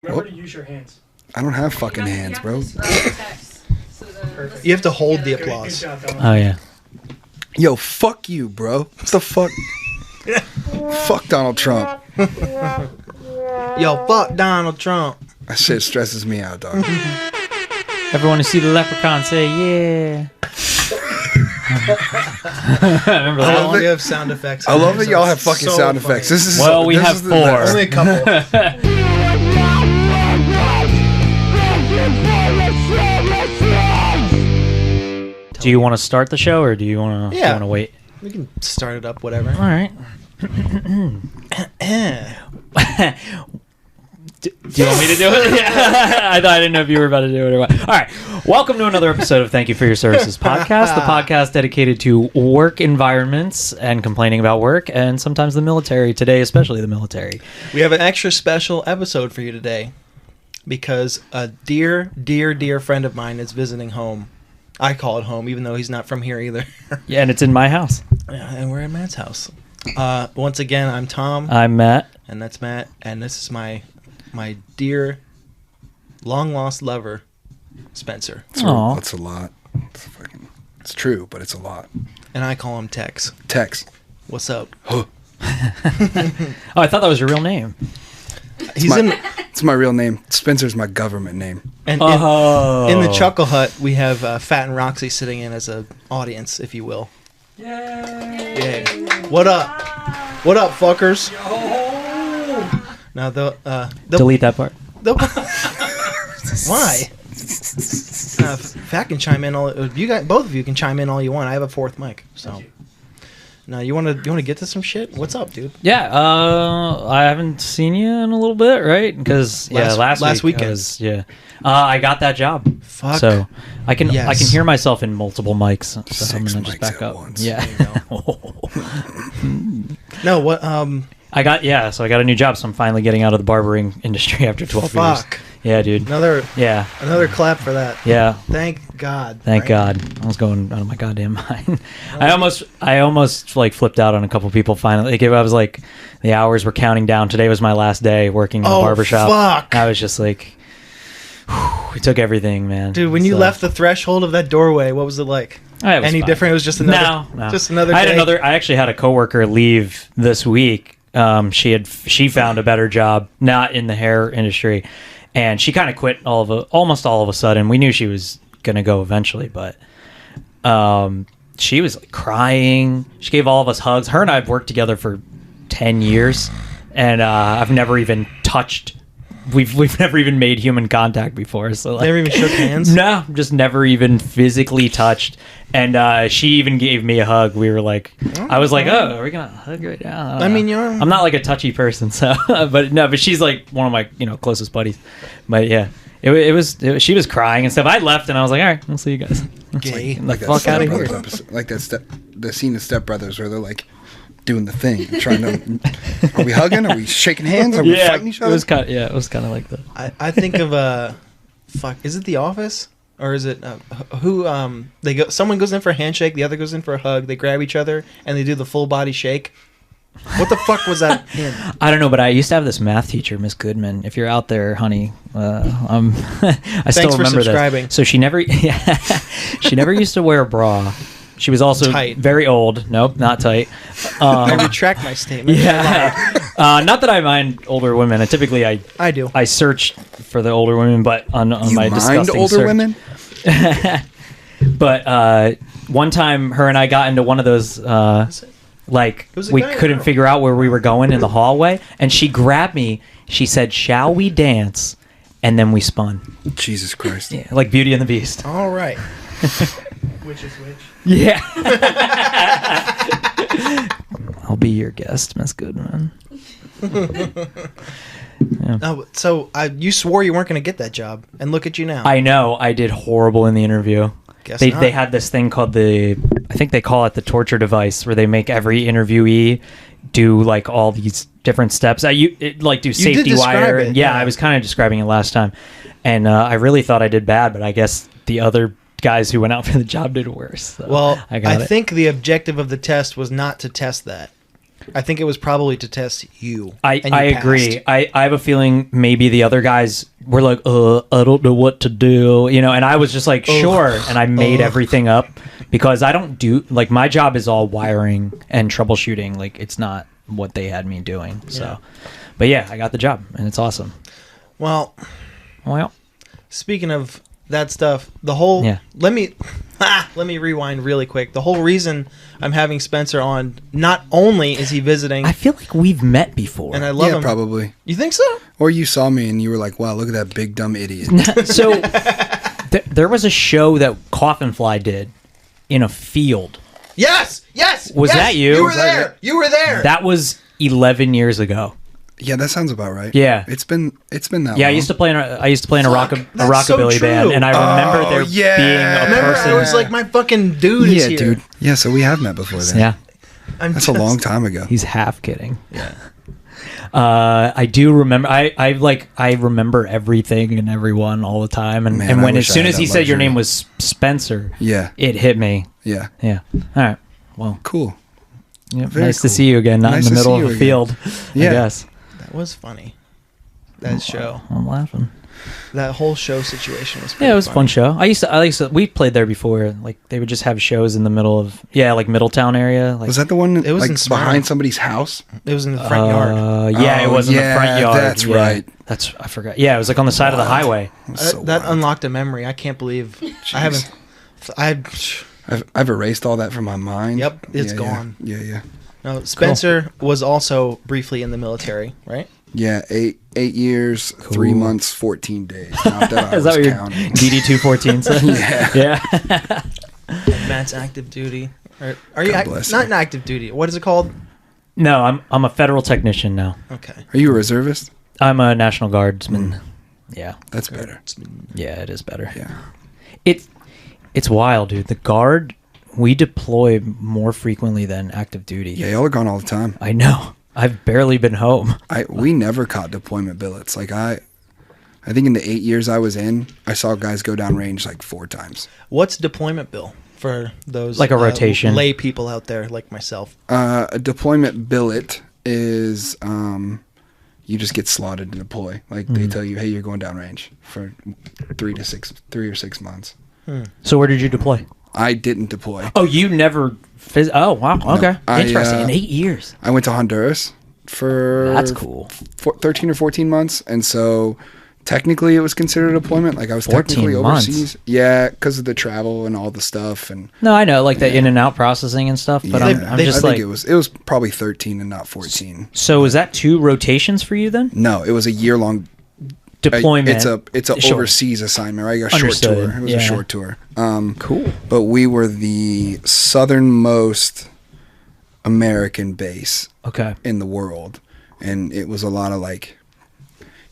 Remember to use your hands. I don't have fucking hands, bro. You have to hold the applause. Oh, yeah. Yo, fuck you, bro. What the fuck? Fuck Donald Trump. Yo, fuck Donald Trump. That shit stresses me out, dog. Everyone who see the leprechaun say, yeah. Remember that How one? we have sound effects. I love that y'all have fucking sound effects. This is Well, we have four. Only a couple. Do you want to start the show, or do you want to wait? We can start it up, whatever. All right. Do you want me to do it? I didn't know if you were about to do it or what. All right. Welcome to another episode of Thank You for Your Services podcast, the podcast dedicated to work environments and complaining about work, and sometimes the military, today especially the military. We have an extra special episode for you today because a dear, dear, dear friend of mine is visiting home. I call it home, even though he's not from here either. Yeah, and it's in my house. Yeah, and we're at Matt's house. Once again, I'm Tom. I'm Matt. And that's Matt. And this is my dear, long-lost lover, Spencer. That's a lot. It's true, but it's a lot. And I call him Tex. Tex. What's up? Oh, I thought that was your real name. It's my real name. Spencer's my government name. And in the Chuckle Hut, we have Fat and Roxy sitting in as an audience, if you will. Yay! What up? What up, fuckers? Yo! Now delete that part. Why? Fat can chime in both of you can chime in all you want. I have a fourth mic, so. Now you want to get to some shit? What's up, dude? Yeah, I haven't seen you in a little bit, right? Because last weekend, I got that job. Fuck. So I can hear myself in multiple mics. So I'm gonna just back up. Once. Yeah. No, what? I got a new job, so I'm finally getting out of the barbering industry after 12 years. Fuck. Yeah, dude. Another clap for that. Yeah. Thank God. Thank God. I was going out of my goddamn mind. I almost like flipped out on a couple people finally. Like, I was like, the hours were counting down. Today was my last day working in a barbershop. Fuck. I was just like, we took everything, man. Dude, when you left the threshold of that doorway, what was it like? Any different? It was just another. No. Just another day. I actually had a coworker leave this week. She found a better job, not in the hair industry, and she kind of quit almost all of a sudden. We knew she was gonna go eventually, but she was like crying. She gave all of us hugs. Her and I have worked together for 10 years, and I've never even touched. We've never even made human contact before. So like, never even shook hands? No, just never even physically touched. And she even gave me a hug. We were like, I was like, oh, are we gonna hug right now? I mean, I'm not like a touchy person, so but she's like one of my closest buddies. But yeah, she was crying and stuff. I left and I was like, all right, we'll see you guys. Gay. Like fuck out of here. Like the scene of Step Brothers where they're like doing the thing, trying to. Are we hugging? Are we shaking hands? Are we fighting each other? It was kind of like that. I think of fuck. Is it The Office or is it someone goes in for a handshake, the other goes in for a hug. They grab each other and they do the full body shake. What the fuck was that in? I don't know, but I used to have this math teacher, Miss Goodman. If you're out there, honey, I still remember subscribing. that. So she never used to wear a bra. She was also tight. Very old. Nope, not tight. I retract my statement. Yeah. Not that I mind older women. I do. I search for the older women, but on my disgusting older search. Women? But one time, her and I got into one of those. We couldn't figure out where we were going in the hallway, and she grabbed me. She said, "Shall we dance?" And then we spun. Jesus Christ! Yeah, like Beauty and the Beast. All right. Which is which? Yeah. I'll be your guest, Miss Goodman. Yeah. Oh, so you swore you weren't going to get that job, and look at you now. I know. I did horrible in the interview. They had this thing called I think they call it the torture device, where they make every interviewee do like all these different steps. Do safety wire. And I was kind of describing it last time, and I really thought I did bad, but I guess the other guys who went out for the job did worse. So well, I think the objective of the test was not to test that. I think it was probably to test you. I agree. I have a feeling maybe the other guys were like, I don't know what to do, you know, and I was just like, sure, and I made everything up because I don't do, like, my job is all wiring and troubleshooting. Like, it's not what they had me doing. So, but yeah, I got the job, and it's awesome. Well, speaking of that stuff, the whole let me rewind really quick. The whole reason I'm having Spencer on, not only is he visiting, I feel like we've met before, and I love him. Probably. You think so? Or you saw me and you were like, "Wow, look at that big dumb idiot." So there was a show that Coffin Fly did in a field. Yes. Was that you? You were there. You were there. That was 11 years ago. Yeah, that sounds about right. Yeah, it's been that long. Yeah, I used to play in a rockabilly band, and I remember there being a person. I was like, my fucking dude is here. Yeah, dude. Yeah, so we have met before then. Yeah, that's a long time ago. He's half kidding. Yeah. I do remember. I remember everything and everyone all the time, and when as soon as he said your name was Spencer, it hit me. Yeah. All right. Well, cool. Yep, nice to see you again. Not in the middle of a field. I guess. That was funny. That show. I'm laughing. That whole show situation was pretty it was funny. a fun show. I used to we played there before. Like, they would just have shows in the middle of like Middletown area. Like, was that the one? It was like in behind somebody's house. It was in the front yard. It was in the front yard. That's right. I forgot. Yeah, it was like on the side of the highway. That unlocked a memory. I can't believe I've erased all that from my mind. Yep, it's gone. Yeah. No, Spencer was also briefly in the military, right? Yeah, 8 years, 3 months, 14 days. Not that I Is was that what counting. your DD-214 says? Yeah. Matt's active duty. Are you bless not active duty? What is it called? No, I'm a federal technician now. Okay. Are you a reservist? I'm a National Guardsman. Yeah. That's better. Yeah, it is better. Yeah. It's wild, dude. The Guard, we deploy more frequently than active duty. Yeah, y'all are gone all the time. I know. I've barely been home. We never caught deployment billets. Like I think in the 8 years I was in, I saw guys go down range like 4 times. What's deployment bill for those like a rotation lay people out there like myself? A deployment billet is you just get slotted to deploy. Like they tell you, hey, you're going down range for 3 or 6 months. So where did you deploy? I didn't deploy. Oh, you never... Oh, wow. Okay. No, Interesting. In 8 years. I went to Honduras for... That's cool. 13 or 14 months. And so technically it was considered a deployment. Like I was technically overseas. Months. Yeah, because of the travel and all the stuff. And no, I know, like the in and out processing and stuff. But I'm just I think it was probably 13 and not 14. So was that 2 rotations for you then? No, it was a year-long deployment. It's a overseas assignment, right? A short tour. It was a short tour. Cool. But we were the southernmost American base in the world, and it was a lot of like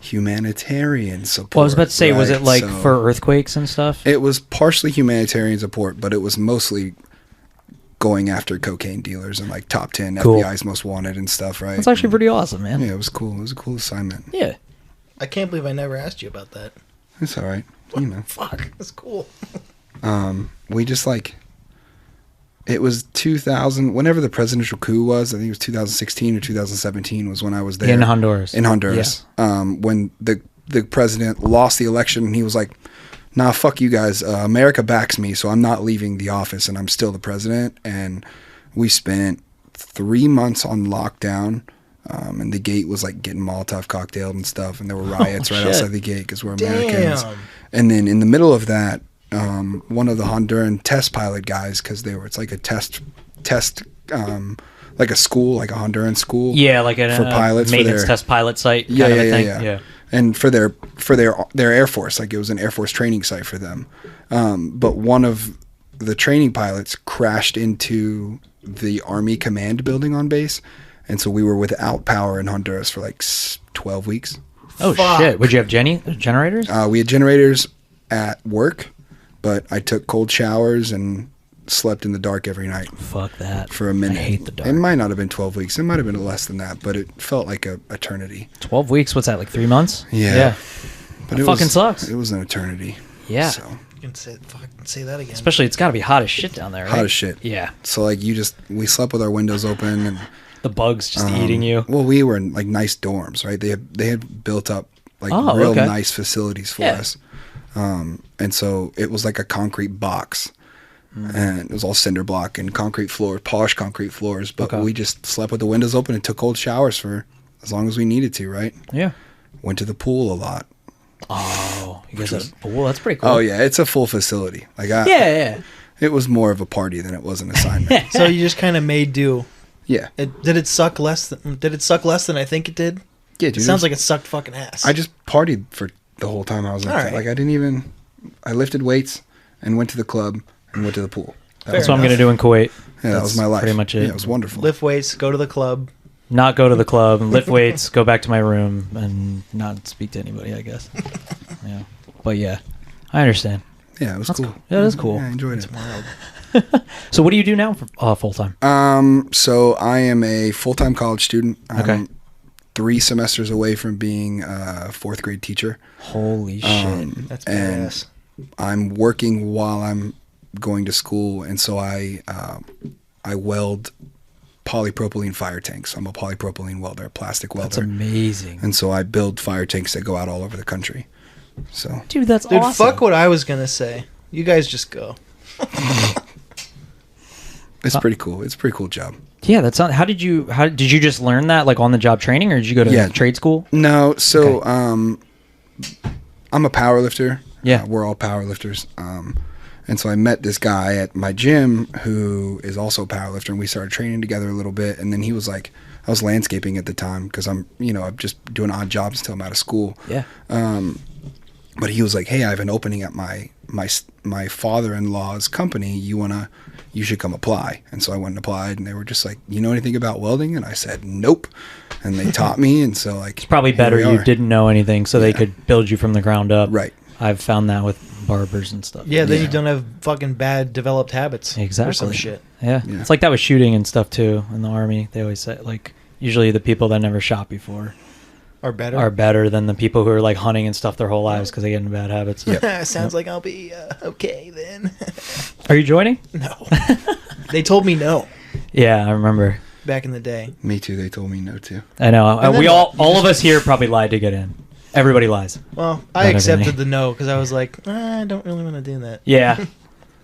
humanitarian support. Well, I was about to say, was it like So for earthquakes and stuff? it was partially humanitarian support, but it was mostly going after cocaine dealers and like top 10 FBI's most wanted and stuff, right? That's actually pretty awesome, man. Yeah, it was cool. It was a cool assignment. Yeah. I can't believe I never asked you about that. It's all right. You know. Fuck, that's cool. We just like, it was 2000, whenever the presidential coup was, I think it was 2016 or 2017 was when I was there. In Honduras. Yeah. When the president lost the election, he was like, nah, fuck you guys. America backs me, so I'm not leaving the office, and I'm still the president. And we spent 3 months on lockdown. And the gate was like getting Molotov cocktailed and stuff, and there were riots right outside the gate because we're Americans. And then in the middle of that, one of the Honduran test pilot guys, because it's like a test, like a school, like a Honduran school. Yeah, like a for pilots, maintenance for test pilot site. Kind of a thing. Yeah. And for their Air Force, like it was an Air Force training site for them. But one of the training pilots crashed into the Army command building on base. And so we were without power in Honduras for like 12 weeks. Oh, shit. Would you have generators? We had generators at work, but I took cold showers and slept in the dark every night. Fuck that. For a minute. I hate the dark. It might not have been 12 weeks. It might have been less than that, but it felt like an eternity. 12 weeks? What's that, like 3 months? Yeah. But it fucking sucks. It was an eternity. Yeah. So. You can say that again. Especially, it's got to be hot as shit down there, right? Hot as shit. Yeah. So, like, we slept with our windows open and The bugs just eating you. Well, we were in like nice dorms, right? They had built up like real nice facilities for us. And so it was like a concrete box. And it was all cinder block and concrete floor, polished concrete floors. But we just slept with the windows open and took cold showers for as long as we needed to, right? Yeah. Went to the pool a lot. Oh, you guys had a pool? That's pretty cool. Oh, yeah. It's a full facility. Like It was more of a party than it was an assignment. So you just kind of made do. Yeah. Did it suck less than I think it did? Yeah, dude. It sounds like it sucked fucking ass. I just partied for the whole time I was in it. Like, I lifted weights and went to the club and went to the pool. That's what I'm going to do in Kuwait. Yeah, that was my life. Pretty much it. Yeah, it was wonderful. Lift weights, go to the club. Not go to the club, lift weights, go back to my room, and not speak to anybody, I guess. Yeah. But yeah, I understand. Yeah, it was cool. Yeah, it is cool. Yeah, I enjoyed it. Wild. So what do you do now for full-time? So I am a full-time college student. Okay. 3 semesters away from being a 4th grade teacher. Holy shit. That's badass. I'm working while I'm going to school, and so I weld polypropylene fire tanks. I'm a polypropylene welder, a plastic welder. That's amazing. And so I build fire tanks that go out all over the country. So, dude, that's awesome. Fuck what I was gonna say. You guys just go. It's pretty cool. It's a pretty cool job. Yeah, that's not. How did you just learn that, like on the job training, or did you go to trade school? No, so I'm a power lifter. Yeah, we're all power lifters. And so I met this guy at my gym who is also a power lifter, and we started training together a little bit. And then he was like, I was landscaping at the time because I'm just doing odd jobs until I'm out of school. Yeah. But he was like, hey, I have an opening at my father-in-law's company. You should come apply. And so I went and applied, and they were just like, you know anything about welding? And I said, nope. And they taught me. And so like, it's probably better you didn't know anything so they could build you from the ground up. Right. I've found that with barbers and stuff. Yeah, then you don't have fucking bad developed habits. Exactly. Or some shit. Yeah. It's like that with shooting and stuff too in the Army. They always say, like, usually the people that never shot before are better than the people who are like hunting and stuff their whole lives because they get into bad habits. Sounds like I'll be okay then. Are you joining? No. They told me no. Yeah, I remember. Back in the day. Me too. They told me no too. I know. We all of us here probably lied to get in. Everybody lies. Well, I accepted the no because I was like, I don't really want to do that. Yeah.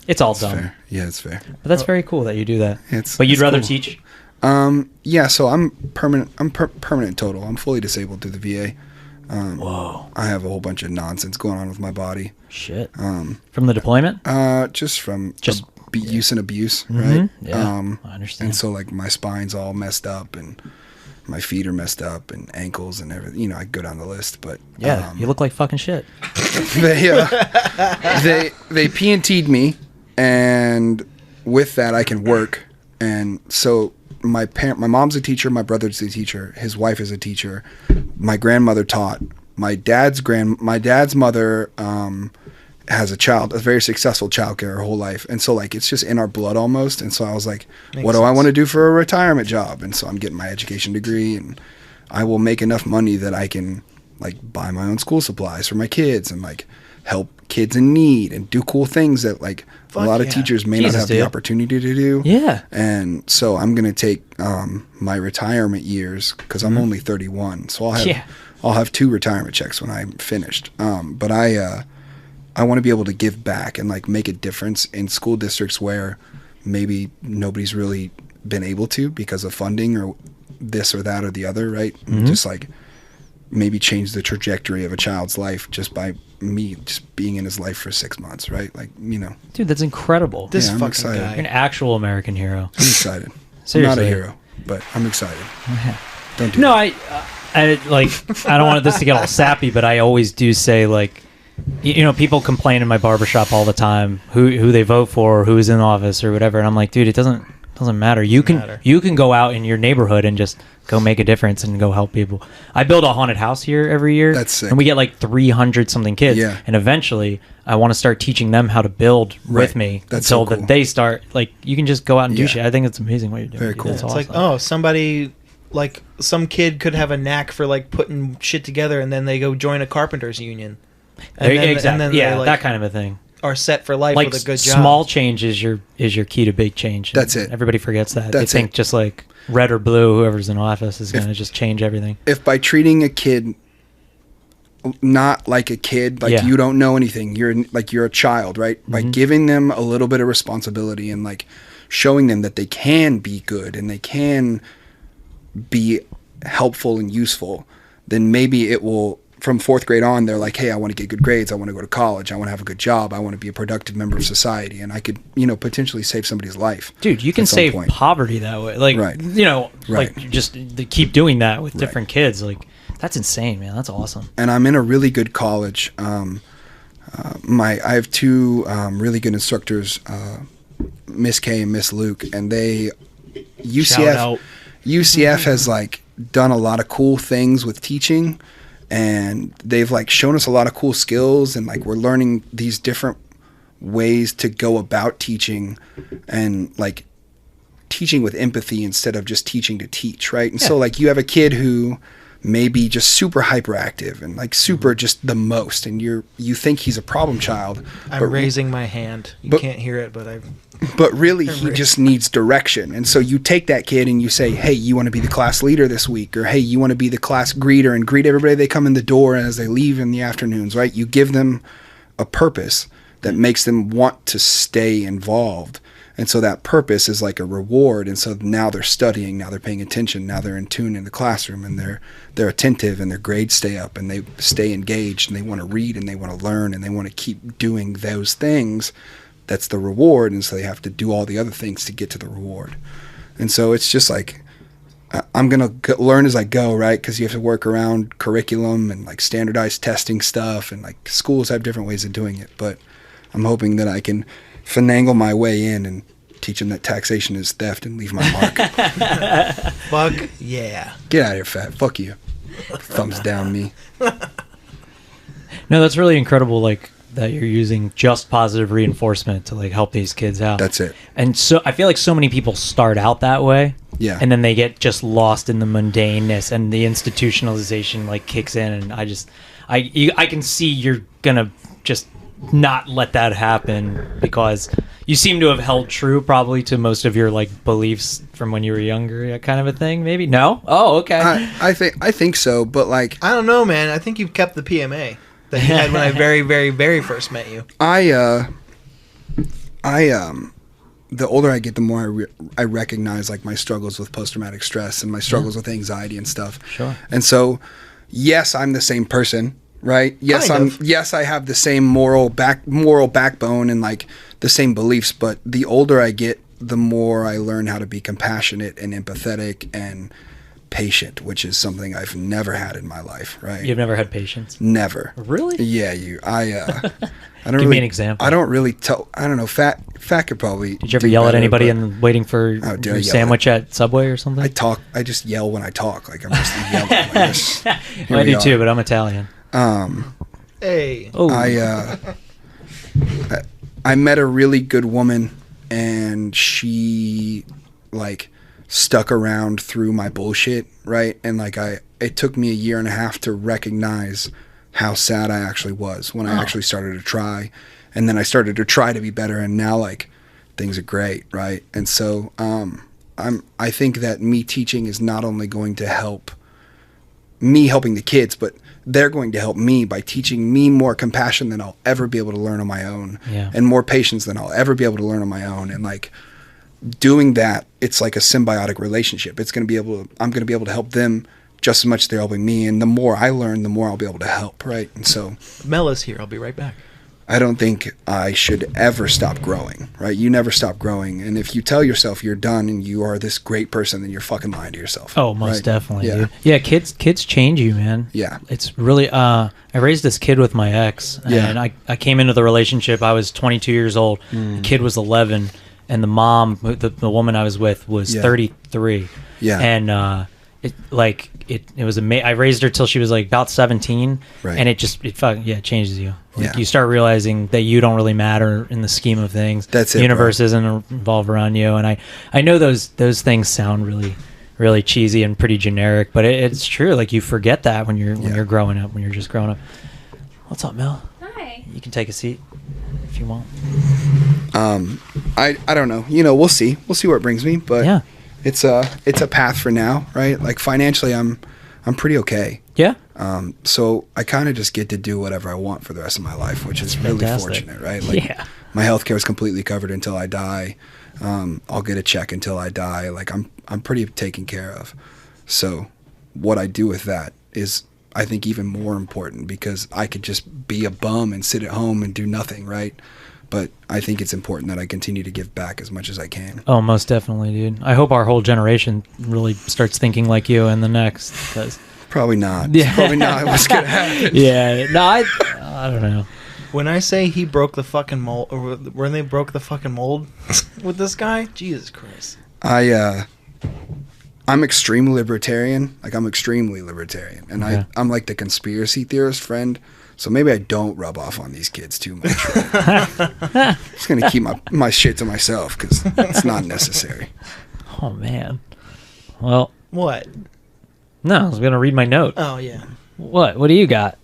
It's all dumb. Fair. Yeah, it's fair. But that's very cool that you do that. But you'd rather teach? Yeah, so I'm permanent. I'm permanent total. I'm fully disabled through the VA. Whoa. I have a whole bunch of nonsense going on with my body. Shit. From the deployment? Just from Just use and abuse, right? Yeah, I understand. And so like my spine's all messed up and my feet are messed up and ankles and everything. You know, I go down the list, but yeah, you look like fucking shit. They P&T'd me, and with that I can work. And so my mom's a teacher, my brother's a teacher, his wife is a teacher, my grandmother taught, my dad's mother has a very successful childcare her whole life, and so like it's just in our blood almost. And so I was like, what do I want to do for a retirement job? And so I'm getting my education degree, and I will make enough money that I can like buy my own school supplies for my kids and like help kids in need and do cool things that like a lot of teachers may not have the opportunity to do. Yeah. And so I'm going to take my retirement years because I'm only 31. So I'll have 2 retirement checks when I'm finished. But I want to be able to give back and like make a difference in school districts where maybe nobody's really been able to because of funding or this or that or the other, right? Just like maybe change the trajectory of a child's life just by me just being in his life for 6 months, right? Like, you know. Dude, that's incredible. I'm excited. You're an actual American hero. I'm excited. Seriously. I'm not a hero, but I'm excited. Don't do no, that. I don't want this to get all sappy, but I always do say like, you know, people complain in my barbershop all the time who they vote for, or who's in office or whatever, and I'm like, dude, it doesn't matter. You can go out in your neighborhood and just go make a difference and go help people. I build a haunted house here every year. That's sick. And we get like 300 something kids. Yeah. And eventually I want to start teaching them how to build with me. That's so so cool. that they start, like, you can just go out and do shit. I think it's amazing what you're doing. Very cool. It's awesome. like, oh, somebody, like some kid could have a knack for like putting shit together, and then they go join a carpenters union. And then, exactly. and then yeah, like, that kind of a thing. are set for life like with a good job. Small change is your key to big change. That's it. Everybody forgets that. That's they think it. just like red or blue, whoever's in office is going to just change everything. If by treating a kid not like a kid, like you don't know anything, you're a child, right? By giving them a little bit of responsibility and like showing them that they can be good and they can be helpful and useful, then maybe it will, from 4th grade on, they're like, hey, I want to get good grades, I want to go to college, I want to have a good job, I want to be a productive member of society, and I could, potentially save somebody's life. Dude, you can save poverty that way. Like, like just keep doing that with different kids. Like, that's insane, man. That's awesome. And I'm in a really good college. I have 2 really good instructors, Miss K and Miss Luke, and UCF has like done a lot of cool things with teaching, and they've like shown us a lot of cool skills, and like we're learning these different ways to go about teaching, and like teaching with empathy instead of just teaching to teach, right? And so like you have a kid who maybe just super hyperactive and like super just the most, and you think he's a problem child. I'm raising my hand. You can't hear it, but really he just needs direction. And so you take that kid and you say, hey, you want to be the class leader this week, or hey, you want to be the class greeter and greet everybody they come in the door and as they leave in the afternoons, right? You give them a purpose that makes them want to stay involved. And so that purpose is like a reward. And so now they're studying, now they're paying attention, now they're in tune in the classroom, and they're attentive, and their grades stay up, and they stay engaged, and they want to read, and they want to learn, and they want to keep doing those things. That's the reward. And so they have to do all the other things to get to the reward. And so it's just like, I'm going to learn as I go, right? Because you have to work around curriculum and like standardized testing stuff, and like schools have different ways of doing it. But I'm hoping that I can finagle my way in and teach them that taxation is theft and leave my mark. Fuck yeah. Get out of here, fat. Fuck you. Thumbs down me. No, that's really incredible, like, that you're using just positive reinforcement to like help these kids out. That's it. And so I feel like so many people start out that way. Yeah. And then they get just lost in the mundaneness, and the institutionalization like kicks in, and I can see you're gonna just not let that happen, because you seem to have held true probably to most of your like beliefs from when you were younger, kind of a thing. Maybe no. Oh, okay. I think so, but like I don't know, man. I think you've kept the PMA that you had when I very, very, very first met you. The older I get, the more I recognize like my struggles with post-traumatic stress and my struggles with anxiety and stuff. Sure. And so, yes, I'm the same person, right? Yes, Yes, I have the same moral backbone and like the same beliefs. But the older I get, the more I learn how to be compassionate and empathetic and patient, which is something I've never had in my life, right? You've never had patience? Never. Really? Yeah, I don't Give me an example. I don't really tell. I don't know. Fat could probably. Did you ever yell at anybody and waiting for your sandwich at Subway or something? I just yell when I talk. Like I'm just yelling. Like I do too, but I'm Italian. Hey. Oh. I met a really good woman, and she like stuck around through my bullshit, right? And like it took me 1.5 years to recognize how sad I actually was when I actually started to try. And then I started to try to be better, and now like things are great, right? And so I think that me teaching is not only going to help me helping the kids, but they're going to help me by teaching me more compassion than I'll ever be able to learn on my own, and more patience than I'll ever be able to learn on my own. And like doing that, it's like a symbiotic relationship. I'm going to be able to help them just as much as they're helping me, and the more I learn, the more I'll be able to help, right? And so Mella's here. I'll be right back. I don't think I should ever stop growing, right? You never stop growing. And if you tell yourself you're done and you are this great person, then you're fucking lying to yourself. Oh, most right? definitely. Yeah. Yeah, kids change you, man. Yeah. It's really, I raised this kid with my ex, and I came into the relationship, I was 22 years old. The kid was 11, and the mom, the woman I was with, was 33. Yeah. And it was amazing. I raised her till she was like about 17, right. And it changes you. Like you start realizing that you don't really matter in the scheme of things. That's it. The universe bro. isn't involved around you, and I know those things sound really, really cheesy and pretty generic, but it's true. Like you forget that when you're growing up, when you're just growing up. What's up, Mel? Hi. You can take a seat. if you want. I don't know. We'll see. We'll see where it brings me. But yeah, it's a path for now, right? Like financially, I'm pretty okay. Yeah. So I kind of just get to do whatever I want for the rest of my life, which is really fortunate, right? Like, yeah. My healthcare is completely covered until I die. I'll get a check until I die. Like I'm pretty taken care of. So what I do with that is, I think, even more important, because I could just be a bum and sit at home and do nothing, right? But I think it's important that I continue to give back as much as I can. Oh, most definitely, dude. I hope our whole generation really starts thinking like you in the next. Cause probably not. Yeah. Probably not what's going to happen. Yeah. No, I don't know. When I say he broke the fucking mold, or when they broke the fucking mold with this guy, Jesus Christ. I'm extremely libertarian. Like, I'm extremely libertarian. And I'm like the conspiracy theorist friend. So maybe I don't rub off on these kids too much. I'm just going to keep my shit to myself, because it's not necessary. Oh, man. Well. What? No, I was going to read my note. Oh, yeah. What? What do you got?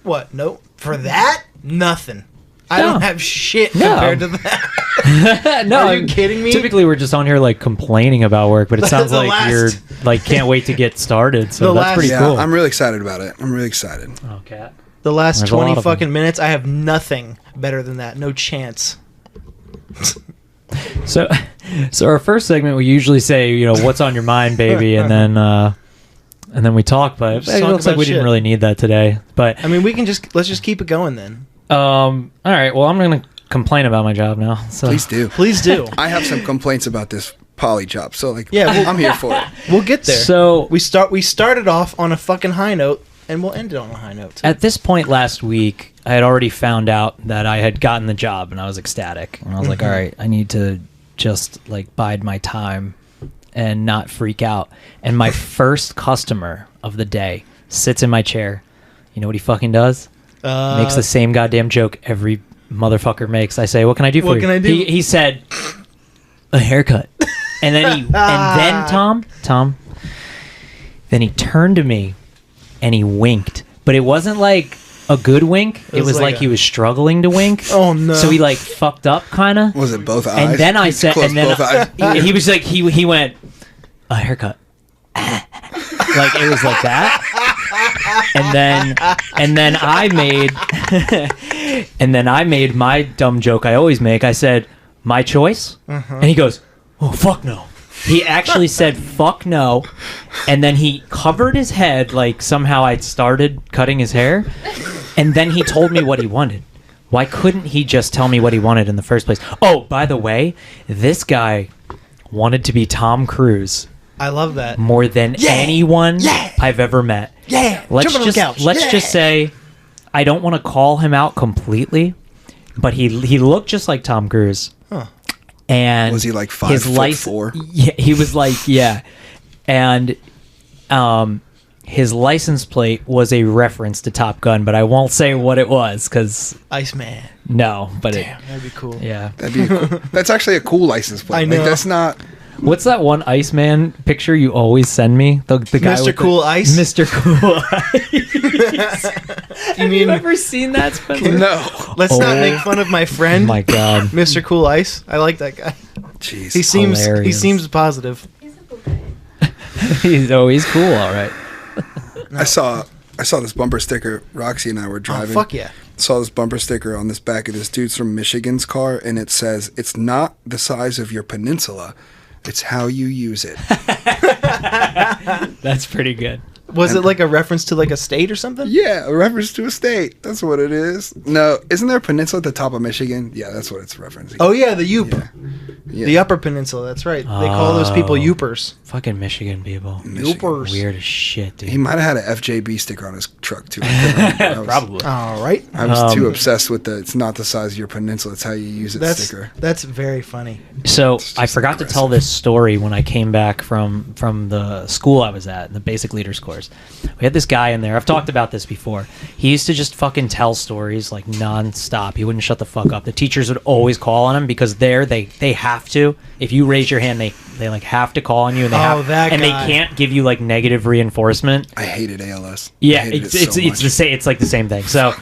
What? Nope. For that? Nothing. I don't have shit compared to that. No, Are you kidding me? Typically, we're just on here like complaining about work, but it sounds like you're like can't wait to get started. So that's pretty cool. I'm really excited about it. I'm really excited. Oh, Cat. The last 20 fucking minutes, I have nothing better than that. No chance. So our first segment, we usually say, what's on your mind, baby, and then we talk. But it looks like we didn't really need that today. But I mean, let's just keep it going then. All right. Well, I'm gonna complain about my job now. So. Please do. I have some complaints about this poly job. So I'm here for it. We'll get there. So we started off on a fucking high note, and we'll end it on a high note too. At this point last week, I had already found out that I had gotten the job, and I was ecstatic. And I was like, all right, I need to just like bide my time and not freak out. And my first customer of the day sits in my chair. You know what he fucking does? Makes the same goddamn joke every motherfucker makes. I say, what can I do for you? What can I do? He said, a haircut. And then Tom, then he turned to me and he winked. But it wasn't like a good wink. It was like he was struggling to wink. Oh, no. So he like fucked up kind of. Was it both eyes? And then I said, he was like, he went, a haircut. Like it was like that. And then I made my dumb joke I always make. I said, my choice? And he goes, oh, fuck no. He actually said, fuck no. And then he covered his head like somehow I'd started cutting his hair. And then he told me what he wanted. Why couldn't he just tell me what he wanted in the first place? Oh, by the way, this guy wanted to be Tom Cruise. I love that. More than anyone I've ever met. Yeah. Let's just say, I don't want to call him out completely, but he looked just like Tom Cruise. Huh. And was he like 5'4"? Yeah, he was like, yeah. And his license plate was a reference to Top Gun, but I won't say what it was because Iceman. No, but that'd be cool. Yeah, that's actually a cool license plate. I know. Like, that's not. What's that one Iceman picture you always send me? The guy Mr. with Cool Ice? Mr. Cool Ice. Have you ever seen that, Spencer? No. Let's not make fun of my friend. Oh my God. Mr. Cool Ice. I like that guy. Jeez. He seems positive. He's a cool guy. He's cool, all right. I saw this bumper sticker. Roxy and I were driving. Oh, fuck yeah. Saw this bumper sticker on this back of this dude's from Michigan's car, and it says, "It's not the size of your peninsula, it's how you use it." That's pretty good. Was it like a reference to like a state or something? Yeah, a reference to a state. That's what it is. No, isn't there a peninsula at the top of Michigan? Yeah, that's what it's referencing. Oh yeah, the Yoop. Yeah. The Upper Peninsula, that's right. They call those people Yoopers. Fucking Michigan people. Yoopers. Weird as shit, dude. He might have had an FJB sticker on his truck too. Probably. All right. I was too obsessed with it's not the size of your peninsula, it's how you use it sticker. That's very funny. So I forgot to tell this story when I came back from the school I was at, the basic leaders course. We had this guy in there. I've talked about this before. He used to just fucking tell stories like nonstop. He wouldn't shut the fuck up. The teachers would always call on him because they have to. If you raise your hand, they like have to call on you, and they can't give you like negative reinforcement. I hated ALS. Yeah, it's the same. It's like the same thing. So,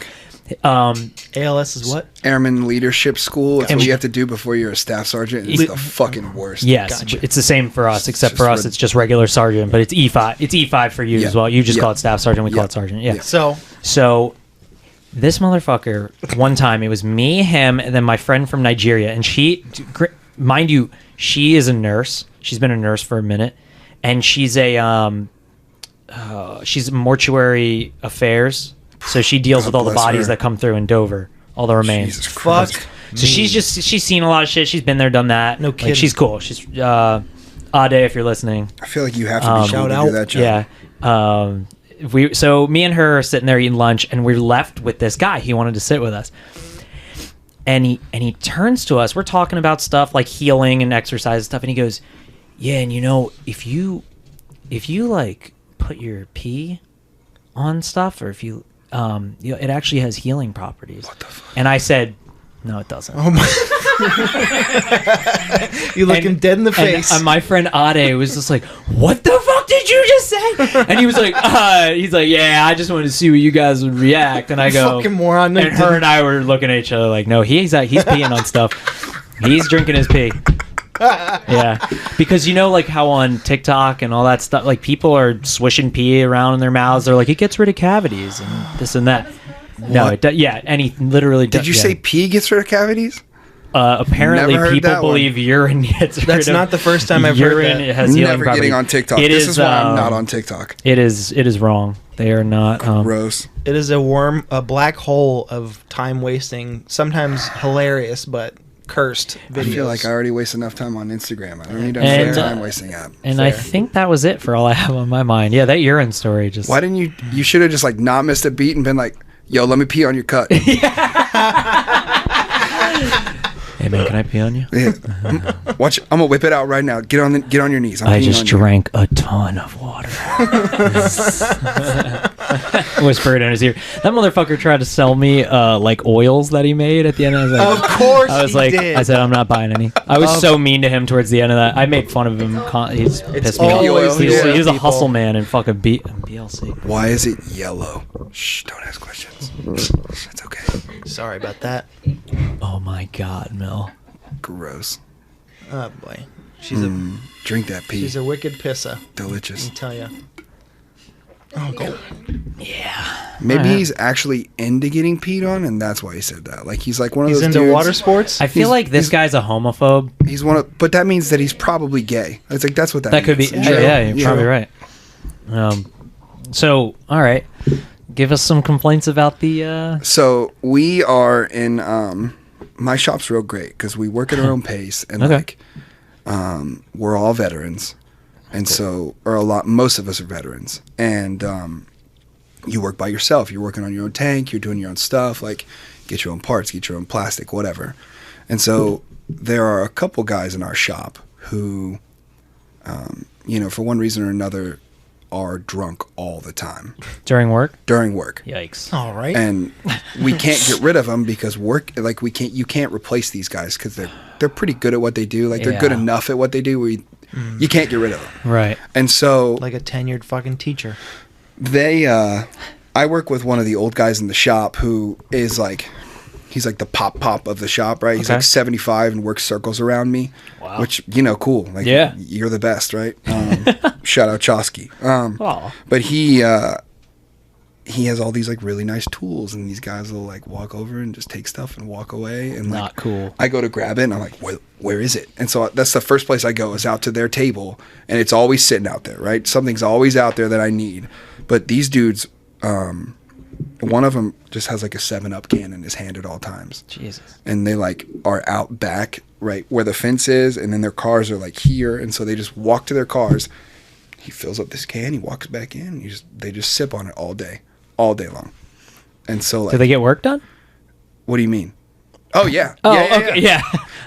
ALS is what? Airman Leadership School. It's what you have to do before you're a staff sergeant. It's the fucking worst. Yes, gotcha. It's the same for us, except for us, it's just regular sergeant, but it's E5. It's E5 for you as well. You just call it staff sergeant. We call it sergeant. Yeah. So this motherfucker, one time, it was me, him, and then my friend from Nigeria, and she, mind you, she is a nurse. She's been a nurse for a minute, and she's she's mortuary affairs. So she deals with all the bodies that come through in Dover, all the remains. Jesus Christ. Fuck. So she's seen a lot of shit. She's been there, done that. No kidding. Like, she's cool. She's Ade, if you're listening. I feel like you have to be shout out to do that job. Yeah. So me and her are sitting there eating lunch, and we're left with this guy. He wanted to sit with us, and he turns to us. We're talking about stuff like healing and exercise and stuff, and he goes, "Yeah, and if you like put your pee on stuff, or if you it actually has healing properties." What the fuck? And I said, "No, it doesn't." Oh my! You look him dead in the face. And my friend Ade was just like, "What the fuck did you just say?" And he was like, "Yeah, I just wanted to see what you guys would react." And I go, "Fucking moron!" And her and I were looking at each other like, "No, he's peeing on stuff. He's drinking his pee." Yeah, because like how on TikTok and all that stuff, like people are swishing pee around in their mouths. They're like, it gets rid of cavities and this and that. No, it does. Yeah, and he literally. Did you say pee gets rid of cavities? Apparently, people believe urine gets rid of. That's not the first time I've heard that. It has never getting on TikTok. This is why I'm not on TikTok. It is wrong. They are not. Gross. It is a black hole of time wasting. Sometimes hilarious, but cursed videos. I feel like I already waste enough time on Instagram. I don't need another time wasting app. And I think that was it for all I have on my mind. Yeah, that urine story just. Why didn't you? You should have just like not missed a beat and been like, "Yo, let me pee on your cut." Hey man, can I pee on you? Yeah. Watch, I'm gonna whip it out right now. Get on your knees. I just drank a ton of water. Whispered in his ear. That motherfucker tried to sell me like oils that he made at the end. Of course, I said, I'm not buying any. I was so mean to him towards the end of that. I made fun of him. He's pissed me off. He's a hustle man and fucking BLC. Why is it yellow? Shh, don't ask questions. It's okay. Sorry about that. Oh my God, Mel. Gross. Oh boy, drink that pee. She's a wicked pisser. Delicious. Let me tell you. Oh god. Yeah. Maybe he's actually into getting peed on, and that's why he said that. Like he's like one of those. He's into water sports. I feel like this guy's a homophobe. He's but that means that he's probably gay. It's like that's what that means. Could be. Yeah, you're probably right. So all right. Give us some complaints about the. So we are in. My shop's real great because we work at our own pace, and we're all veterans, and most of us are veterans, and you work by yourself. You're working on your own tank. You're doing your own stuff, like get your own parts, get your own plastic, whatever. And so there are a couple guys in our shop who, for one reason or another, are drunk all the time. During work? During work. Yikes. All right. And we can't get rid of them because you can't replace these guys because they're pretty good at what they do. Like they're good enough at what they do where you can't get rid of them. Right. And so like a tenured fucking teacher. I work with one of the old guys in the shop who is like, he's like the pop of the shop, right? He's like 75 and works circles around me. Wow. Which, cool. Like, you're the best, right? Shout out Chosky. But he has all these like really nice tools, and these guys will like walk over and just take stuff and walk away. And not cool. I go to grab it, and I'm like, where is it? And so that's the first place I go is out to their table, and it's always sitting out there, right? Something's always out there that I need. But these dudes, one of them just has like a 7-Up can in his hand at all times. Jesus. And they like are out back, right where the fence is, and then their cars are like here, and so they just walk to their cars. He fills up this can, he walks back in, they just sip on it all day long. And so like, do they get work done? What do you mean? Oh yeah. Oh, okay. Yeah.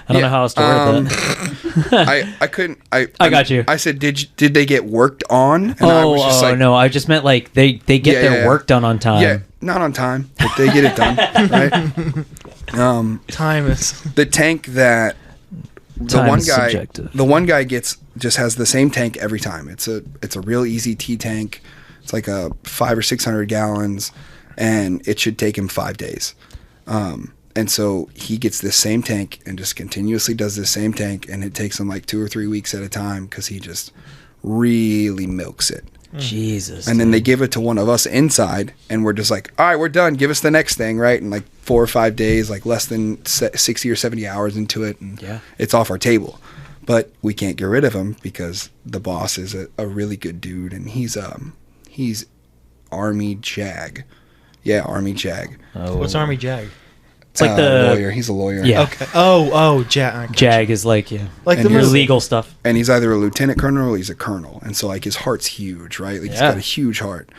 I don't know how else to word that. I couldn't. I got you. I said, did they get worked on? And I was just like, no, I just meant like they get their work done on time. Yeah, not on time, but they get it done. Right. Time is the tank that the one guy just has the same tank every time. It's a real easy T tank. It's like a 500 or 600 gallons, and it should take him 5 days. And so he gets this same tank and just continuously does this same tank, and it takes him like 2 or 3 weeks at a time because he just really milks it. Jesus. And then they give it to one of us inside, and we're just like, all right, we're done. Give us the next thing, right? And like 4 or 5 days, like less than 60 or 70 hours into it, and it's off our table. But we can't get rid of him because the boss is a really good dude, and he's Army JAG. Yeah, Army JAG. Oh. What's Army JAG? It's like the lawyer. He's a lawyer. Yeah. Okay. Oh, JAG. JAG is like like the legal stuff. And he's either a lieutenant colonel or he's a colonel, and so like his heart's huge, right? Like he's got a huge heart,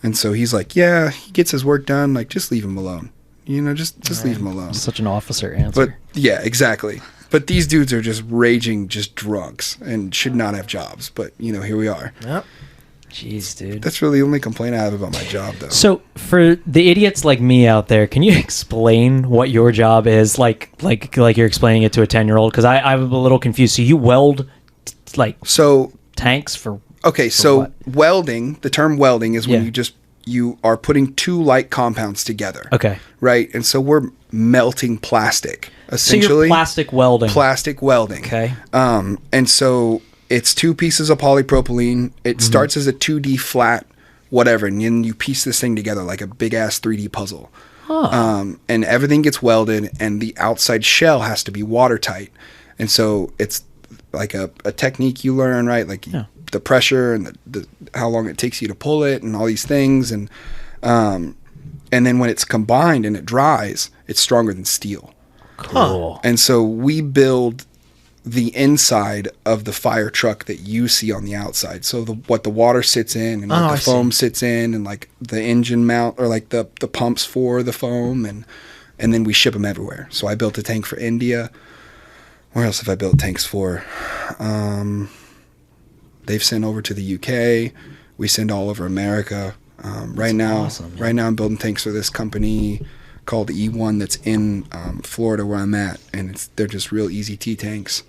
and so he's like, yeah, he gets his work done. Like just leave him alone, just leave him alone. Such an officer answer. But yeah, exactly. But these dudes are just raging, just drunks, and should not have jobs. But here we are. Yep. Jeez, dude. That's really the only complaint I have about my job, though. So, for the idiots like me out there, can you explain what your job is? Like you're explaining it to a 10-year-old? Because I'm a little confused. So you weld, tanks for... Okay, what? Welding, the term welding is when you are putting 2 light compounds together. Okay. Right? And so we're melting plastic, essentially. So you're plastic welding. Plastic welding. Okay. And so... It's 2 pieces of polypropylene. It starts as a 2D flat, whatever, and then you piece this thing together like a big-ass 3D puzzle. Huh. And everything gets welded, and the outside shell has to be watertight. And so it's like a technique you learn, right? Like the pressure and the how long it takes you to pull it and all these things. And then when it's combined and it dries, it's stronger than steel. Cool. And so we build the inside of the fire truck that you see on the outside. So what the water sits in and what the foam sits in, and like the engine mount or like the pumps for the foam, and then we ship them everywhere. So I built a tank for India. Where else have I built tanks for? They've sent over to the UK. We send all over America. Right now I'm building tanks for this company called E1 that's in Florida where I'm at, and they're just real easy T tanks.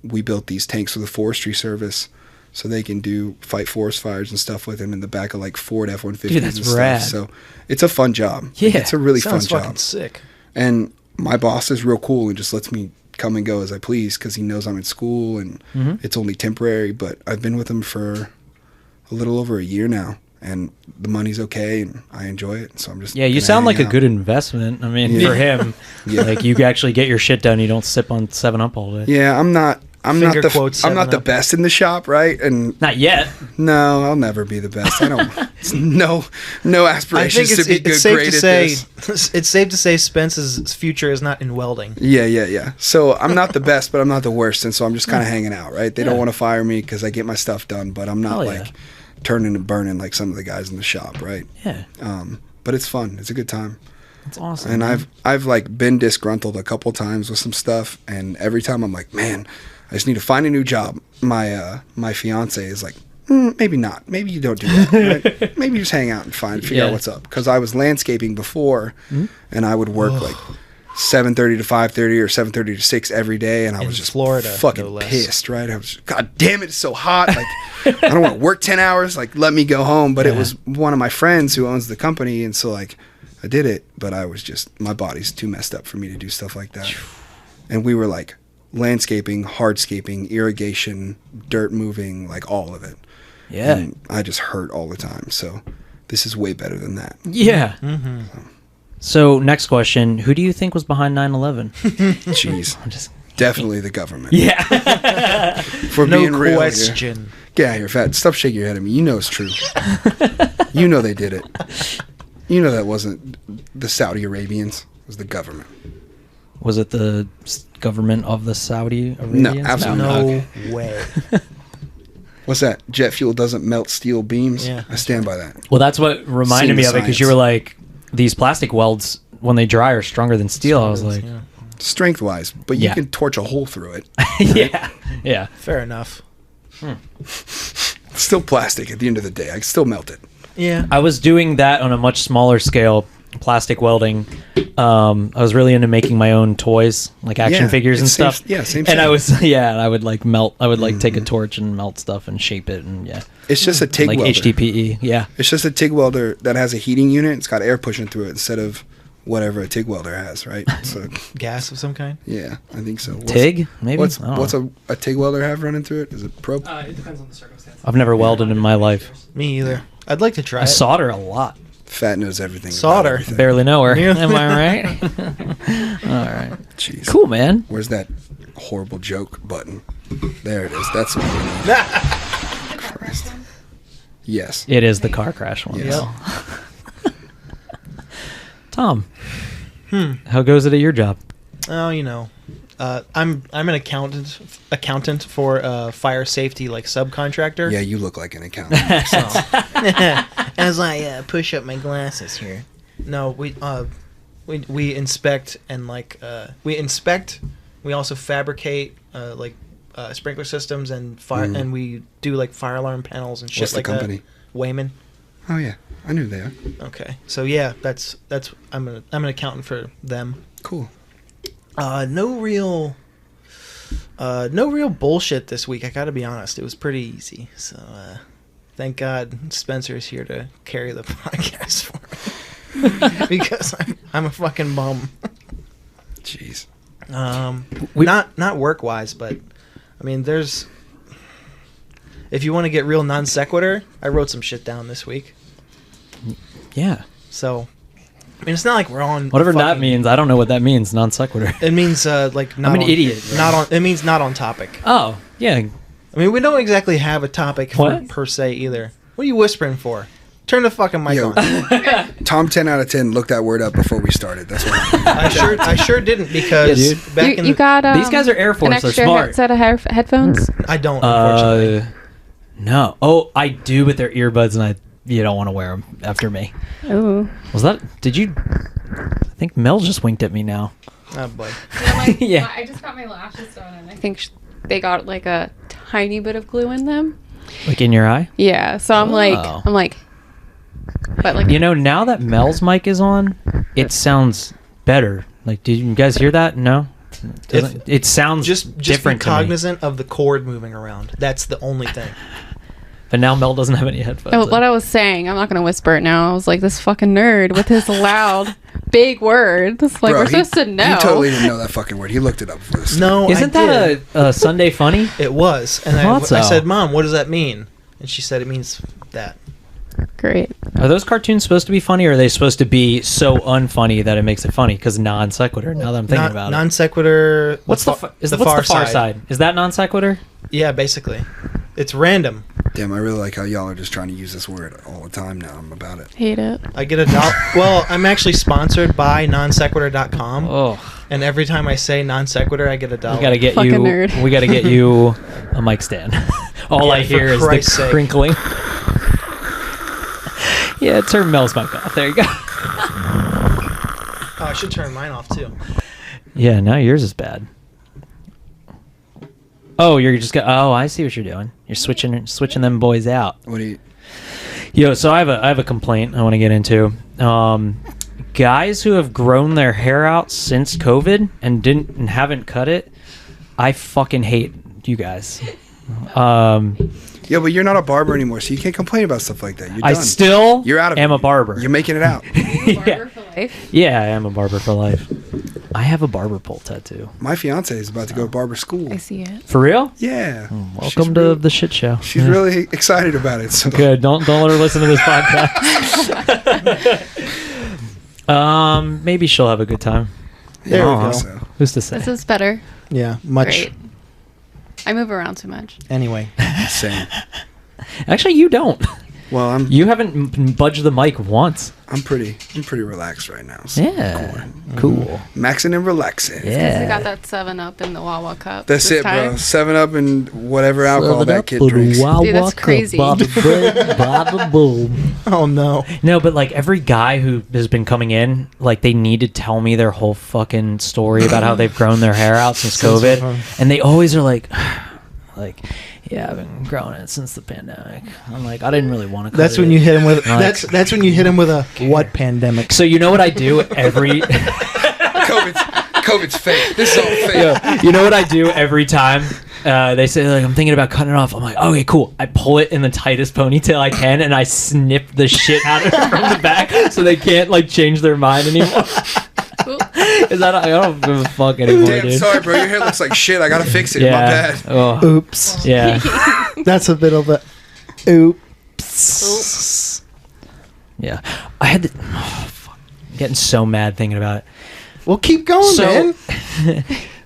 We built these tanks for the Forestry Service so they can fight forest fires and stuff with them in the back of like Ford F-150s and stuff. Rad. So it's a fun job. Yeah, it's a really fun job. Fucking sick. And my boss is real cool and just lets me come and go as I please because he knows I'm in school and it's only temporary. But I've been with him for a little over a year now. And the money's okay, and I enjoy it. So I'm just you sound like a good investment. I mean, for him, like you actually get your shit done. You don't sip on 7-Up all day. Yeah, I'm not the best in the shop, right? And not yet. No, I'll never be the best. I don't. no aspirations to be good. Great at this. It's safe to say Spence's future is not in welding. Yeah. So I'm not the best, but I'm not the worst, and so I'm just kind of hanging out, right? They don't want to fire me because I get my stuff done, but I'm not turning and burning like some of the guys in the shop, right? Yeah. But it's fun. It's a good time. That's awesome. And man. I've like been disgruntled a couple times with some stuff, and every time I'm like, man, I just need to find a new job. My fiance is like, maybe not. Maybe you don't do that. Right? Maybe you just hang out and figure out what's up. Because I was landscaping before, and I would work like 7:30 to 5:30 or 7:30 to 6 every day, and I was just Florida, fucking pissed, right? I was, God damn it, it's so hot. Like, I don't want to work 10 hours. Like, let me go home. But it was one of my friends who owns the company, and so like, I did it, but I was just, my body's too messed up for me to do stuff like that. And we were like landscaping, hardscaping, irrigation, dirt moving, like all of it. Yeah. And I just hurt all the time. So this is way better than that. Yeah. So next question, who do you think was behind 9/11? Jeez. I'm just definitely the government. Yeah. For being real. No question. Get out of here, fat. Stop shaking your head at me. You know it's true. You know they did it. You know that wasn't the Saudi Arabians. It was the government. Was it the government of the Saudi Arabians? No, absolutely not. No way. What's that? Jet fuel doesn't melt steel beams? Yeah. I stand by that. Well, that's what reminded me of it, because you were like, these plastic welds, when they dry, are stronger than steel. I was like... Yeah. Strength-wise, but you can torch a hole through it. Right? Yeah. Fair enough. It's still plastic at the end of the day. I can still melt it. Yeah. I was doing that on a much smaller scale, plastic welding. I was really into making my own toys, like action figures and stuff. Same. And I was, I would like melt. I would like take a torch and melt stuff and shape it, and It's just a TIG like welder. HDPE. Yeah. It's just a TIG welder that has a heating unit. It's got air pushing through it instead of whatever a TIG welder has, right? So gas of some kind. yeah, I think so. TIG, maybe. What's a TIG welder have running through it? Is it probe? It depends on the circumstance. I've never welded in my life. Me either. I'd like to try I it. solder a lot. Fat knows everything. Solder. About everything. Barely know her. Yeah. Am I right? All right. Jeez. Cool, man. Where's that horrible joke button? There it is. That's what we need. Christ. Yes. It is the car crash one. Yes. Tom, how goes it at your job? Oh, you know, I'm an accountant for a fire safety like subcontractor. Yeah, you look like an accountant. As I push up my glasses here. No, we inspect and we also fabricate sprinkler systems and fire and we do like fire alarm panels and shit. What's the like company? that. Wayman. Oh yeah, I knew they are. Okay, so yeah, that's I'm an accountant for them. Cool. No real bullshit this week. I got to be honest, it was pretty easy. So thank God Spencer's here to carry the podcast for me because I'm a fucking bum. Jeez. Not work wise, but I mean, there's. If you want to get real non sequitur, I wrote some shit down this week. Yeah. So, I mean, it's not like we're on whatever that means. I don't know what that means. Non sequitur. It means like not. I'm an idiot. Not on. It means not on topic. Oh yeah. I mean, we don't exactly have a topic per se either. What are you whispering for? Turn the fucking mic on. Tom 10 out of 10 looked that word up before we started. That's what I sure didn't because back in you got these guys are Air Force. An They're extra smart. set of headphones. I don't. Unfortunately. No. Oh, I do with their earbuds, and you don't want to wear them after me. Ooh. Was that? Did you? I think Mel just winked at me now. Oh boy. Yeah. I just got my lashes done, and I think they got like a tiny bit of glue in them. Like in your eye? Yeah. So I'm like. But like, now that Mel's mic is on, it sounds better. Like, did you guys hear that? No. It sounds just different. Be cognizant of the cord moving around. That's the only thing. But now Mel doesn't have any headphones. Oh, what I was saying, I'm not gonna whisper it now. I was like, this fucking nerd with his loud, big words. Like, we're supposed to know. He totally didn't know that fucking word. He looked it up for this. No, isn't that a Sunday funny? It was, and I said, "Mom, what does that mean?" And she said, "It means that." Great. Are those cartoons supposed to be funny, or are they supposed to be so unfunny that it makes it funny? Because non sequitur. Now that I'm thinking about non sequitur. What's the far side? Is that non sequitur? Yeah, basically, it's random. Damn, I really like how y'all are just trying to use this word all the time now. I'm about it. Hate it. I get $1. Well, I'm actually sponsored by nonsequitur.com. Oh. And every time I say non sequitur, I get $1. We gotta get fucking nerd. We gotta get you a mic stand. All I hear is the crinkling. Yeah, turn Mel's mic off. There you go. Oh, I should turn mine off too. Yeah, now yours is bad. Oh, you're just oh, I see what you're doing. You're switching them boys out. What do you? Yo, so I have a complaint I want to get into. Guys who have grown their hair out since COVID and haven't cut it, I fucking hate you guys. Yeah, but you're not a barber anymore, so you can't complain about stuff like that. You're done. I still you're out of am a barber. You're making it out. Barber for life? Yeah, I am a barber for life. I have a barber pole tattoo. My fiance is about to go to barber school. I see it. For real? Yeah. Welcome to the shit show. She's really excited about it. So. Good. Don't let her listen to this podcast. Maybe she'll have a good time. There we go. So. Who's to say? This is better. Yeah, much. Great. I move around too much. Anyway. Same. Actually, you don't. Well, You haven't budged the mic once. I'm pretty relaxed right now. So Yeah. Cool. Maxing and relaxing. Yeah. I got that 7-Up in the Wawa cup. That's this it, time. bro. 7-Up and whatever alcohol that kid drinks. Dude, that's crazy. Oh no. No, but like every guy who has been coming in, like they need to tell me their whole fucking story about how they've grown their hair out since COVID, and they always are like, yeah, I've been growing it since the pandemic. I'm like, I didn't really want to cut That's it. when you hit him with that's when you hit him with a what pandemic? So you know what I do every COVID's fake. This is all fake. you know what I do every time they say like I'm thinking about cutting it off. I'm like, okay, cool. I pull it in the tightest ponytail I can, and I snip the shit out of it from the back, so they can't like change their mind anymore. Is that I don't give a fuck anymore, Damn, dude. sorry, bro. Your hair looks like shit. I gotta fix it. Yeah. My bad. Oh, Oops. yeah. That's a bit of a oops. Yeah. I had to. Oh, fuck. I'm getting so mad thinking about it. Well, keep going, man.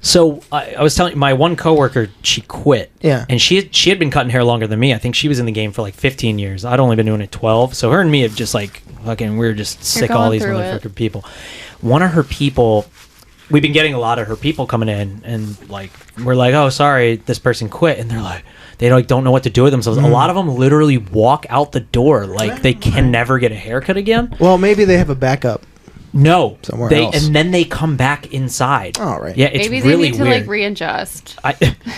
So I was telling you, my one coworker, she quit. Yeah. And she had been cutting hair longer than me. I think she was in the game for like 15 years. I'd only been doing it 12. So her and me have just like fucking, we were just sick of all these motherfucking people. One of her people, we've been getting a lot of her people coming in, and like we're like, oh, sorry, this person quit, and they're like, they like don't know what to do with themselves. A lot of them literally walk out the door like they can never get a haircut again. Well, maybe they have a backup. No, somewhere else. else. And then they come back inside. All right. Yeah, it's Maybe they really need to weird. like readjust.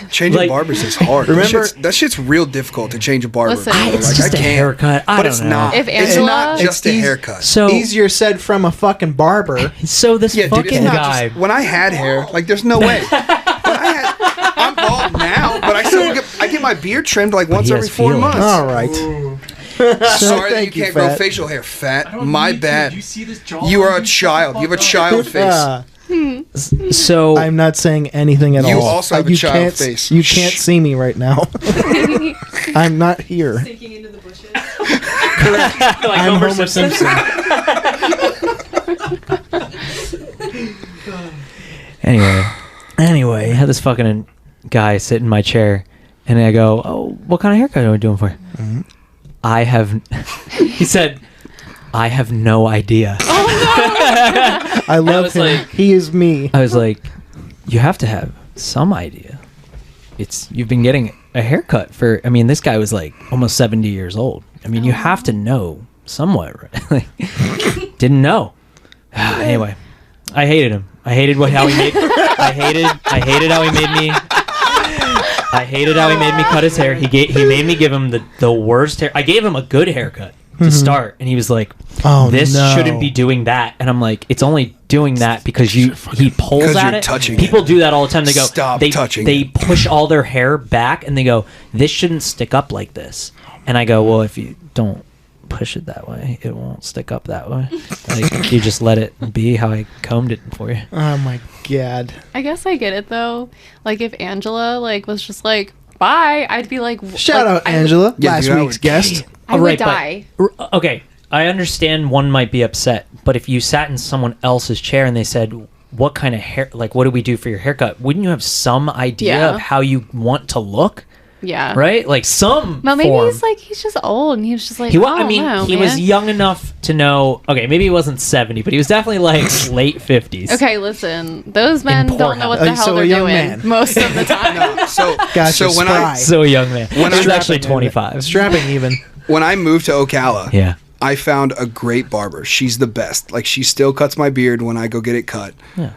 Changing barbers is hard. Remember, that shit's real difficult to change a barber. Listen, bro. It's just a haircut. But it's not. If It's Angela- not just a It's haircut. So easier said from a fucking barber. So this yeah, dude, fucking it's not guy. just, when I had hair, like there's no way. I'm bald now, but I still get my beard trimmed like once he every has 4 feelings. months. All right. Sorry that you Thank you, can't grow Fat. facial hair, Fat. My bad. You see this jaw? You are a child. You have a child face. So I'm not saying anything at all. You also have a You child can't- face. You can't see me right now. I'm not here. Sinking into the bushes. I'm Homer Simpson. Anyway, I had this fucking guy sit in my chair, and I go, "Oh, what kind of haircut are we doing for you?" Mm-hmm. I have. He said, "I have no idea." I love was him. like- He is me. I was like, "You have to have some idea. You've been getting a haircut for. I mean, this guy was like almost 70 years old. I mean, you have to know somewhat, right?" Like, didn't know. Anyway, I hated him. I hated how he made. I hated how he made me. I hated how he made me cut his hair. He made me give him the worst hair. I gave him a good haircut to start, and he was like, Oh, "This no. shouldn't be doing that." And I'm like, "It's only doing that because he pulls 'Cause at you're it." touching People it. do that all the time. They go, Stop they touching They it. push all their hair back, and they go, "This shouldn't stick up like this." And I go, "Well, if you don't push it that way, it won't stick up that way. Like, you just let it be how I combed it for you." Oh my god. I guess I get it though. Like if Angela like was just like bye, I'd be like Shout like, out Angela, Yeah, last dude, I week's would- guest. I would Right, but- die. Okay, I understand one might be upset, but if you sat in someone else's chair and they said, "What kind of hair? Like, what do we do for your haircut?" Wouldn't you have some idea Yeah. of how you want to look? Yeah. Right? Like some. But maybe form. he's just old and he was just like He was. I I don't mean, know, he man. was young enough to know. Okay, maybe he wasn't 70, but he was definitely like late 50s. Okay, listen. Those men poor don't know what habits. the hell So a they're young doing man. most of the time. So, Gotcha, so when spry. So young man. When He was I- actually 25. Strapping even. when I moved to Ocala, Yeah. I found a great barber. She's the best. Like she still cuts my beard when I go get it cut. Yeah.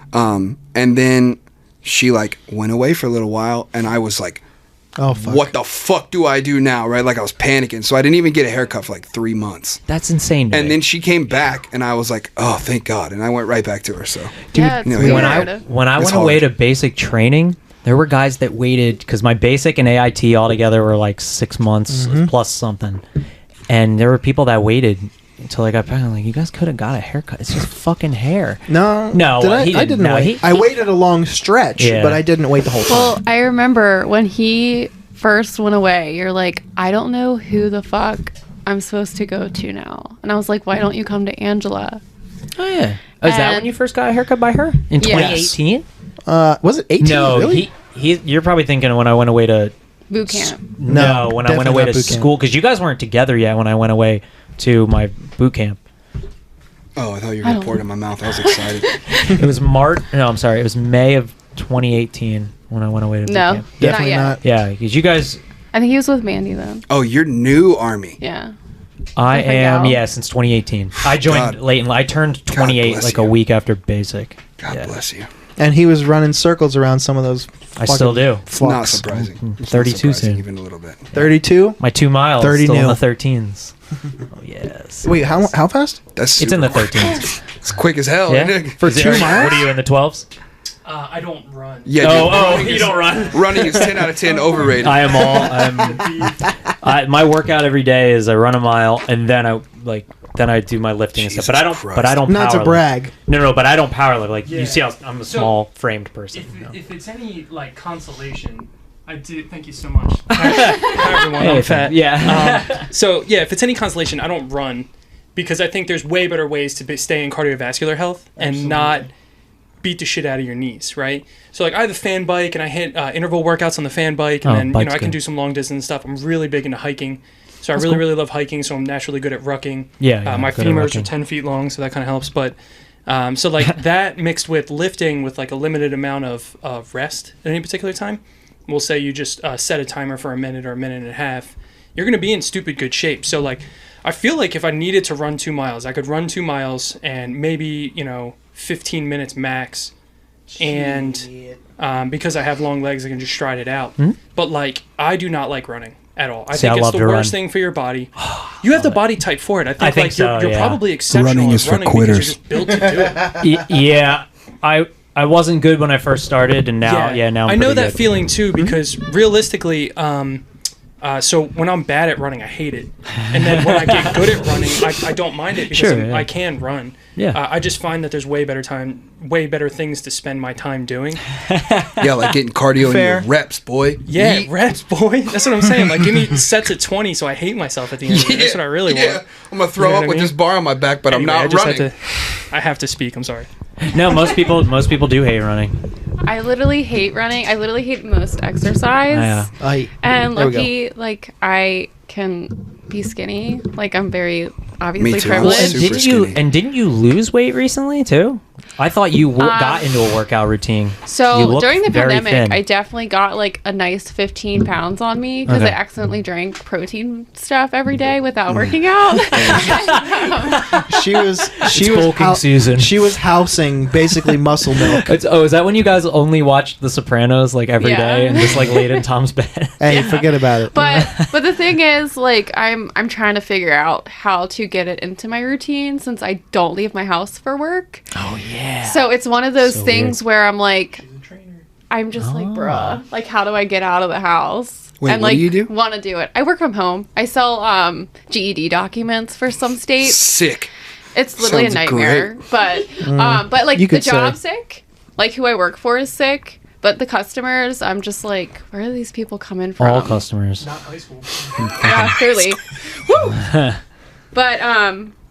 And then she like went away for a little while, and I was like, Oh fuck. "What the fuck do I do now?" Right? Like I was panicking, so I didn't even get a haircut for like 3 months. That's insane. To And me. then she came back, and I was like, "Oh, thank God!" And I went right back to her. So Yeah, it's you know, weird. when I It's went away hard. to basic training, there were guys that waited because my basic and AIT all together were like 6 months plus something, and there were people that waited until I got back. I'm like, "You guys could have got a haircut. It's just fucking hair." No. No, Did I he didn't didn't. No, wait. he- I waited a long stretch, Yeah. but I didn't wait the whole time. Well, I remember when he first went away, you're like, I don't know who the fuck I'm supposed to go to now. And I was like, why don't you come to Angela? Oh yeah. Oh, is that when And- you first got a haircut by her in Yes. 2018? Was it 18? No, really? You're probably thinking of when I went away to Boot camp. no, when I went definitely away not to boot camp. school because you guys weren't together yet when I went away to my boot camp. oh, I thought you were gonna pour it in my mouth. I was excited. It was March. No, I'm sorry. It was May of 2018 when I went away to boot No, camp. not Definitely yet. not. Yeah, because you guys, I think he was with Mandy then. Oh, you're new Army. Yeah. I Different am gal. since 2018. I joined God. late. I turned 28 bless like you. a week after basic. God Yeah. bless you. And he was running circles around some of those. I still do. It's not Flux. surprising. It's not 32 surprising soon. even a little bit. 32. My 2 miles 30 still in new. the 13s. Oh yes. Wait, how fast? That's It's in the super quick. 13s. It's quick as hell. Yeah. isn't it? For Is it- 2 What miles? are you in the 12s? I don't run. Yeah. You don't run. Running is 10 out of 10 overrated. My workout every day is I run a mile and then I do my lifting and stuff. But I don't. Not to brag. No. But I don't power lift. Like you see, I'm a small framed person. If it's any like consolation, I do. Thank you so much. Hi everyone. Hey, I'm fat. Yeah. If it's any consolation, I don't run because I think there's way better ways to stay in cardiovascular health and not beat the shit out of your knees, right? So like I have a fan bike and I hit interval workouts on the fan bike, and then I can do some long distance stuff. I'm really big into hiking, so I really love hiking. So I'm naturally good at rucking. My femurs are 10 feet long, so that kind of helps. But so like that mixed with lifting with like a limited amount of rest at any particular time. We'll say you just set a timer for a minute or a minute and a half. You're gonna be in stupid good shape. So like I feel like if I needed to run 2 miles, I could run 2 miles and maybe 15 minutes max. And because I have long legs, I can just stride it out. But like I do not like running at all. I think it's the worst thing for your body. You have the body type for it. I think like you're probably exceptional running is at running for quitters. because you're just built to do it. Yeah. I wasn't good when I first started, and now now I'm I know pretty that good. feeling too because realistically, so when I'm bad at running, I hate it, and then when I get good at running, I don't mind it because I can run. Yeah. I just find that there's way better things to spend my time doing. Yeah, like getting cardio in your reps, boy. Yeah, reps, boy. That's what I'm saying. Like, give me sets at 20, so I hate myself at the end of it. That's what I really want. I'm gonna throw up with this bar on my back, but I'm not running. I have to speak. I'm sorry. No, most people do hate running. I literally hate running. I literally hate most exercise. Yeah. And lucky, like I can be skinny. Like I'm very obviously Me too. privileged. Didn't you lose weight recently too? I thought you got into a workout routine. So during the pandemic, thin. I definitely got like a nice 15 pounds on me because I accidentally drank protein stuff every day without working out. She was Susan. She was housing basically muscle milk. Is that when you guys only watched The Sopranos like every day and just like laid in Tom's bed? Hey, forget about it. But the thing is, like I'm trying to figure out how to get it into my routine since I don't leave my house for work. Oh yeah. So it's one of those things where I'm like, I'm just like, bruh, like how do I get out of the house? Wait, and what like do you do? want to do it. I work from home. I sell GED documents for some states. Sick. It's literally Sounds a nightmare. great. But like You the could job's say. sick. Like who I work for is sick. But the customers, I'm just like, where are these people coming from? All customers. Not high school. Yeah, clearly. Woo! But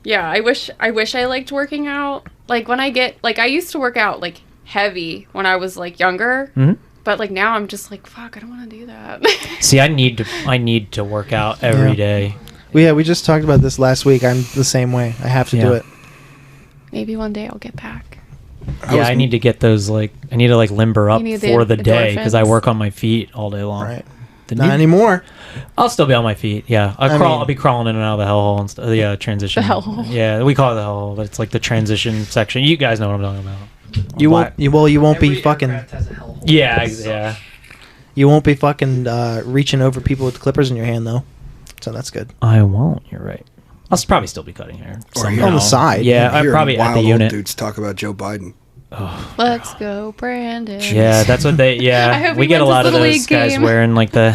yeah, I wish I liked working out. Like when I used to work out like heavy when I was like younger. Mm-hmm. But like now I'm just like, fuck, I don't want to do that. See, I need to work out every day. We just talked about this last week. I'm the same way. I have to do it. Maybe one day I'll get back. I need to get those I need to limber up for the day because I endorphins. work on my feet all day long. Right. Not anymore. I'll still be on my feet. Yeah, I'll be crawling in and out of the hellhole and the transition. The hellhole. Yeah, we call it the hellhole, but it's like the transition section. You guys know what I'm talking about. You won't be fucking. Yeah. You won't be fucking reaching over people with clippers in your hand though, so that's good. I won't. You're right. I'll probably still be cutting hair Or on the side. Yeah, I'm probably at the wild unit. Old dudes talk about Joe Biden. Let's go, Brandon. Yeah, that's what they. I Yeah, hope we he get a wins lot his of Little those League guys game. wearing like the.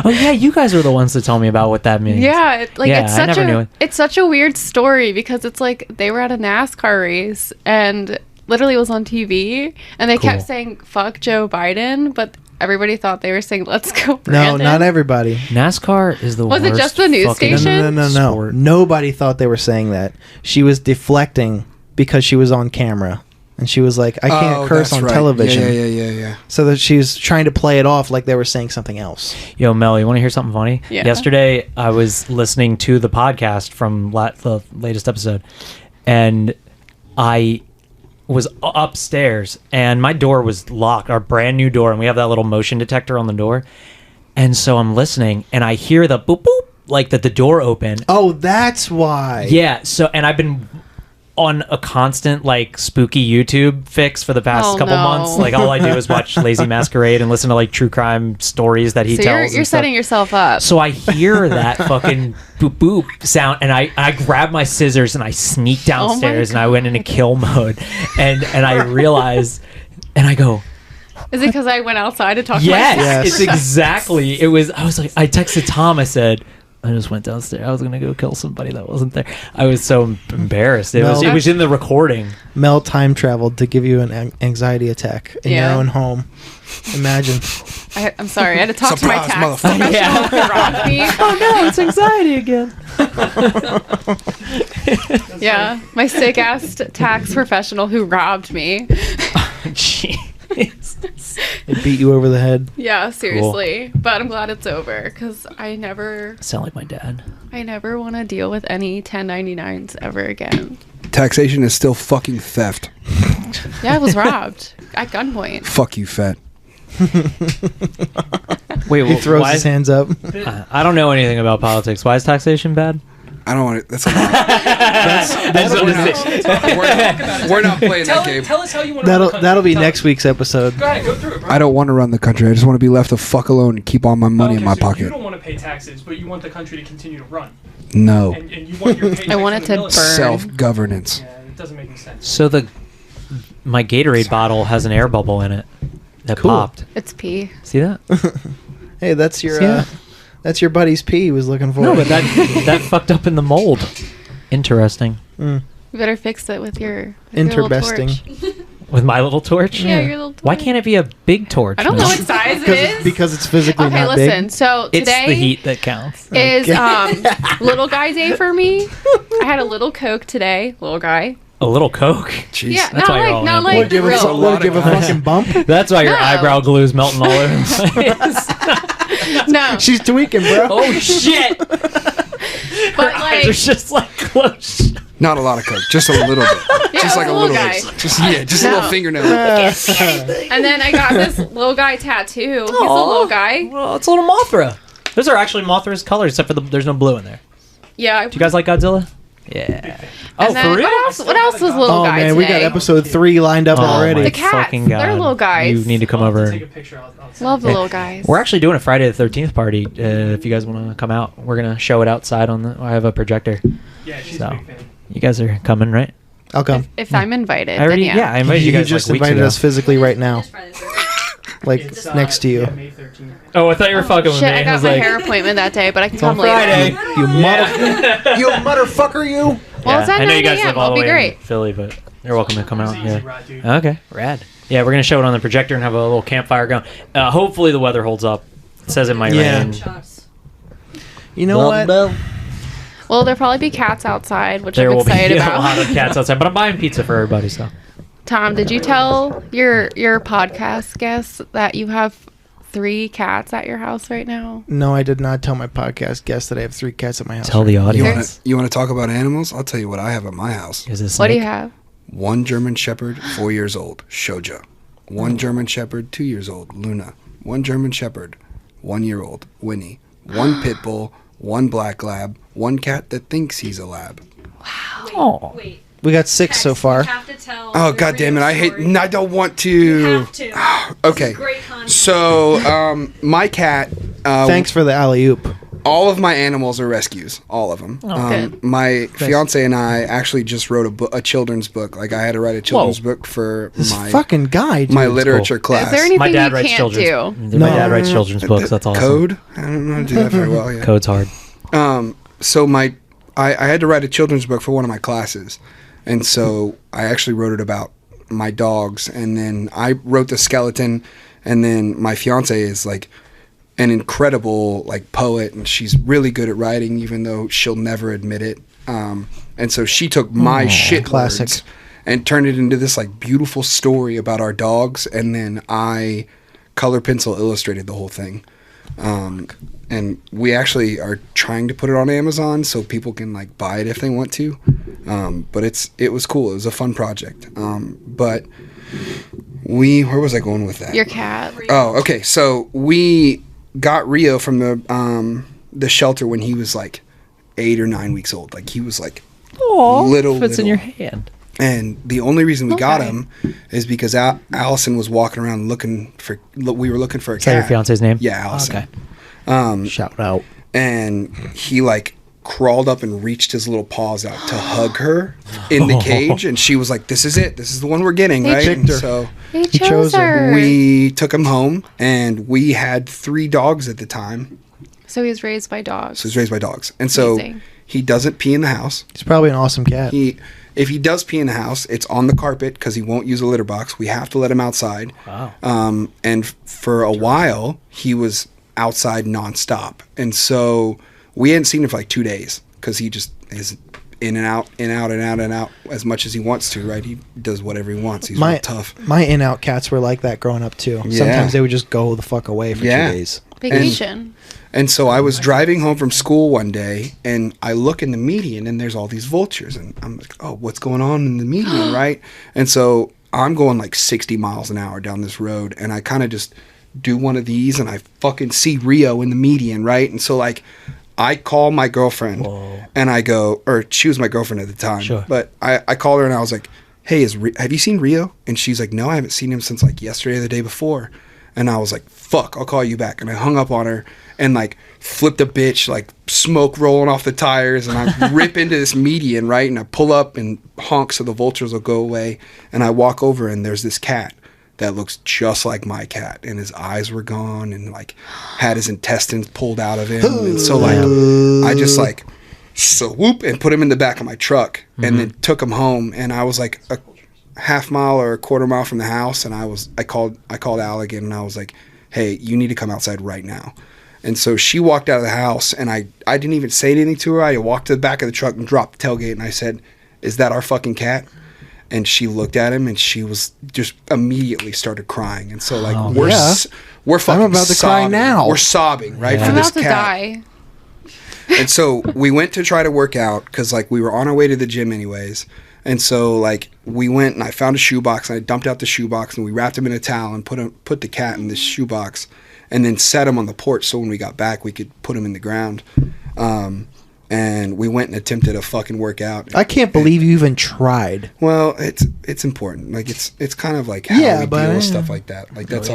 Oh yeah, you guys were the ones that told me about what that means. Yeah, I never knew it. It's such a weird story because it's like they were at a NASCAR race and literally it was on TV and they kept saying "fuck Joe Biden," but everybody thought they were saying "let's go, Brandon." No, not everybody. NASCAR is the Was worst. it just the news fucking station? No. sport. Nobody thought they were saying that. She was deflecting because she was on camera. And she was like, I can't curse on television. Yeah. So that she was trying to play it off like they were saying something else. Yo, Mel, you want to hear something funny? Yeah. Yesterday, I was listening to the podcast from the latest episode, and I was upstairs, and my door was locked, our brand new door, and we have that little motion detector on the door. And so I'm listening, and I hear the boop, boop, like that the door opened. Oh, that's why. Yeah, so, and I've been on a constant like spooky YouTube fix for the past couple months. Like all I do is watch Lazy Masquerade and listen to like true crime stories that he tells. You're setting yourself up. So I hear that fucking boop boop sound, and I grab my scissors and I sneak downstairs and I went into kill mode, and I realized, and I go, is it because I went outside to talk to my yes, it's exactly. It was. I was like, I texted Tom. I said, I just went downstairs. I was gonna go kill somebody that wasn't there. I was so embarrassed. It was in the recording. Mel time traveled to give you an anxiety attack in your own home. Imagine. I'm sorry. I had to talk to my tax professional who robbed me. Oh no, it's anxiety again. Yeah, my sick ass tax professional who robbed me. Jeez. It beat you over the head. Yeah, seriously. Cool. But I'm glad it's over because I never sound like my dad. I never want to deal with any 1099s ever again. Taxation is still fucking theft. Yeah, I was robbed at gunpoint. Fuck you, fat. Wait, he throws his hands up. I don't know anything about politics. Why is taxation bad? I don't want it. That's a lot. We're not playing that game. Tell us how you want to run the country. That'll be next week's episode. Go ahead, go through it, bro. I don't want to run the country. I just want to be left the fuck alone and keep all my money in my pocket. You don't want to pay taxes, but you want the country to continue to run. No. And you want your paycheck I want it to burn. Self-governance. Yeah, it doesn't make any sense. So my Gatorade bottle has an air bubble in it that popped. It's pee. See that? Hey, that's your buddy's pee he was looking for. No, but that fucked up in the mold. Interesting. You better fix it with your little torch. With my little torch? Yeah, your little torch. Why can't it be a big torch? I don't know what size it is. Because it's physically not listen. big. So today it's the heat that counts. Is little guy day for me. I had a little Coke today, little guy. A little Coke? Jeez. Yeah, that's why you're not like give a fucking bump? That's why your eyebrow glue's melting all over the place. No. She's tweaking, bro. Oh, shit. But eyes are just like close. Not a lot of Coke, just a little bit. Yeah, just like a little guy. bit. Just a little fingernail. And then I got this little guy tattoo. He's a little guy. Well, it's a little Mothra. Those are actually Mothra's colors, except for there's no blue in there. Yeah. Do you guys like Godzilla? Yeah. Oh, for real? What else was little guy man, today? we got episode 3 lined up already. The cats. They're little guys. You need to come over. Take a picture. Love the little guys. We're actually doing a Friday the 13th party. If you guys want to come out, we're gonna show it outside I have a projector. Yeah, she's a big fan. You guys are coming, right? I'll come. If I'm invited, I already, then yeah. I invited you guys. just like invited weeks us physically right now. Like next to you. Yeah, May 13th. Oh, I thought you were fucking with me. Shit, I got my like, hair appointment that day, but I can come Friday. later. You motherfucker, you. Well, it's at I know 9 you guys live a.m. all It'll the be way great. in Philly, but you're welcome to come out. Easy ride, dude. Okay, rad. Yeah, we're gonna show it on the projector and have a little campfire going. Hopefully the weather holds up. It says it might rain. You know what? Well, there'll probably be cats outside, which There I'm will be excited a about. lot of cats outside, but I'm buying pizza for everybody. So, Tom, did you tell your podcast guests that you have 3 cats at your house right now? No, I did not tell my podcast guests that I have 3 cats at my house. tell the audience. You want to talk about animals? I'll tell you what I have at my house. Is this What do you have? 1 German Shepherd, 4 years old, Shoja. 1 German Shepherd, 2 years old, Luna. 1 German Shepherd, 1 year old, Winnie. 1 Pit Bull, 1 Black Lab, 1 cat that thinks he's a lab. Oh, Wait. We got 6 so far. You have to tell Oh, the God damn it. real I hate. story. I don't want to. You have to. Okay. This is great content. So, my cat. Thanks for the alley-oop. All of my animals are rescues. All of them. good. My fiance and I actually just wrote a children's book. Like, I had to write a children's book for This my fucking guy, dude. my literature class. Is there anything my dad you writes can't children's. do? My dad writes children's books. That's awesome. Code? I don't know how to do that very well. Yeah. Code's hard. So I had to write a children's book for one of my classes, and so I actually wrote it about my dogs, and then I wrote the skeleton, and then my fiance is like an incredible like poet, and she's really good at writing, even though she'll never admit it. And so she took my shit classic. words and turned it into this like beautiful story about our dogs, and then I color pencil illustrated the whole thing. And we actually are trying to put it on Amazon so people can like buy it if they want to. But it was cool. It was a fun project. But where was I going with that? Your cat. Oh, okay. So we got Rio from the shelter when he was like 8 or 9 weeks old. Like he was like little. Fits in your hand. And the only reason we got him is because Allison was walking around looking for. We were looking for a cat. Is that your fiance's name? Yeah, Allison. Okay. Shout out. And he like crawled up and reached his little paws out to hug her in the cage, and she was like, "This is it. This is the one we're getting." Right. And so he chose her. We took him home, and we had 3 dogs at the time. So he was raised by dogs. And so Amazing. he doesn't pee in the house. He's probably an awesome cat. If he does pee in the house, it's on the carpet because he won't use a litter box. We have to let him outside. Wow. And for a while, he was outside nonstop. And so we hadn't seen him for like 2 days because he just is in and out, in and out as much as he wants to, right? He does whatever he wants. He's real tough. My in-out cats were like that growing up too. Yeah. Sometimes they would just go the fuck away for 2 days. Vacation. And so I was driving home from school one day, and I look in the median, and there's all these vultures. And I'm like, oh, what's going on in the median, right? And so I'm going like 60 miles an hour down this road, and I kind of just do one of these, and I fucking see Rio in the median, right? And so, like, I call my girlfriend, and I go, or she was my girlfriend at the time. Sure. But I called her, and I was like, hey, have you seen Rio? And she's like, no, I haven't seen him since, like, yesterday or the day before. And I was like, fuck, I'll call you back. And I hung up on her and like flipped a bitch, like smoke rolling off the tires. And I rip into this median, right? And I pull up and honk so the vultures will go away. And I walk over and there's this cat that looks just like my cat. And his eyes were gone and like had his intestines pulled out of him. And so like I just like, so whoop, and put him in the back of my truck and then took him home. And I was like a half mile or a quarter mile from the house, and I called Al again, and I was like, hey, you need to come outside right now. And so she walked out of the house, and I didn't even say anything to her. I walked to the back of the truck and dropped the tailgate, and I said, is that our fucking cat? And she looked at him, and she was just immediately started crying. And so like we're fucking I'm about to sobbing. cry now. We're sobbing, right? I'm For this about to cat. die. And so we went to try to work out because like we were on our way to the gym anyways. And so like we went and I found a shoebox and I dumped out the shoebox and we wrapped him in a towel and put the cat in this shoebox and then set him on the porch so when we got back we could put him in the ground. And we went and attempted a fucking workout. I can't believe you even tried. Well, it's important. Like it's kind of like how we deal with stuff like that. Like that's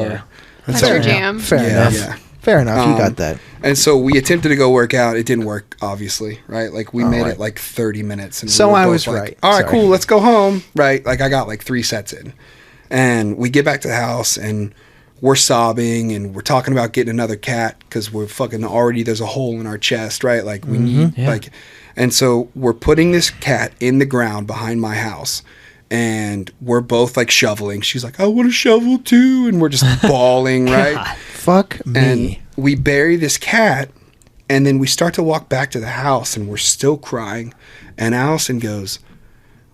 That's your jam. Fair enough. Yeah. Fair enough. You got that. And so we attempted to go work out. It didn't work, obviously, right? Like we made it like 30 minutes. And So we were I both was like, right. All right, Sorry. cool. Let's go home, right? Like I got like 3 sets in, and we get back to the house and we're sobbing and we're talking about getting another cat because we're fucking already there's a hole in our chest, right? Like we need like, and so we're putting this cat in the ground behind my house. And we're both like shoveling. She's like, I want to shovel too. And we're just bawling, right? Fuck me. And we bury this cat. And then we start to walk back to the house and we're still crying. And Allison goes,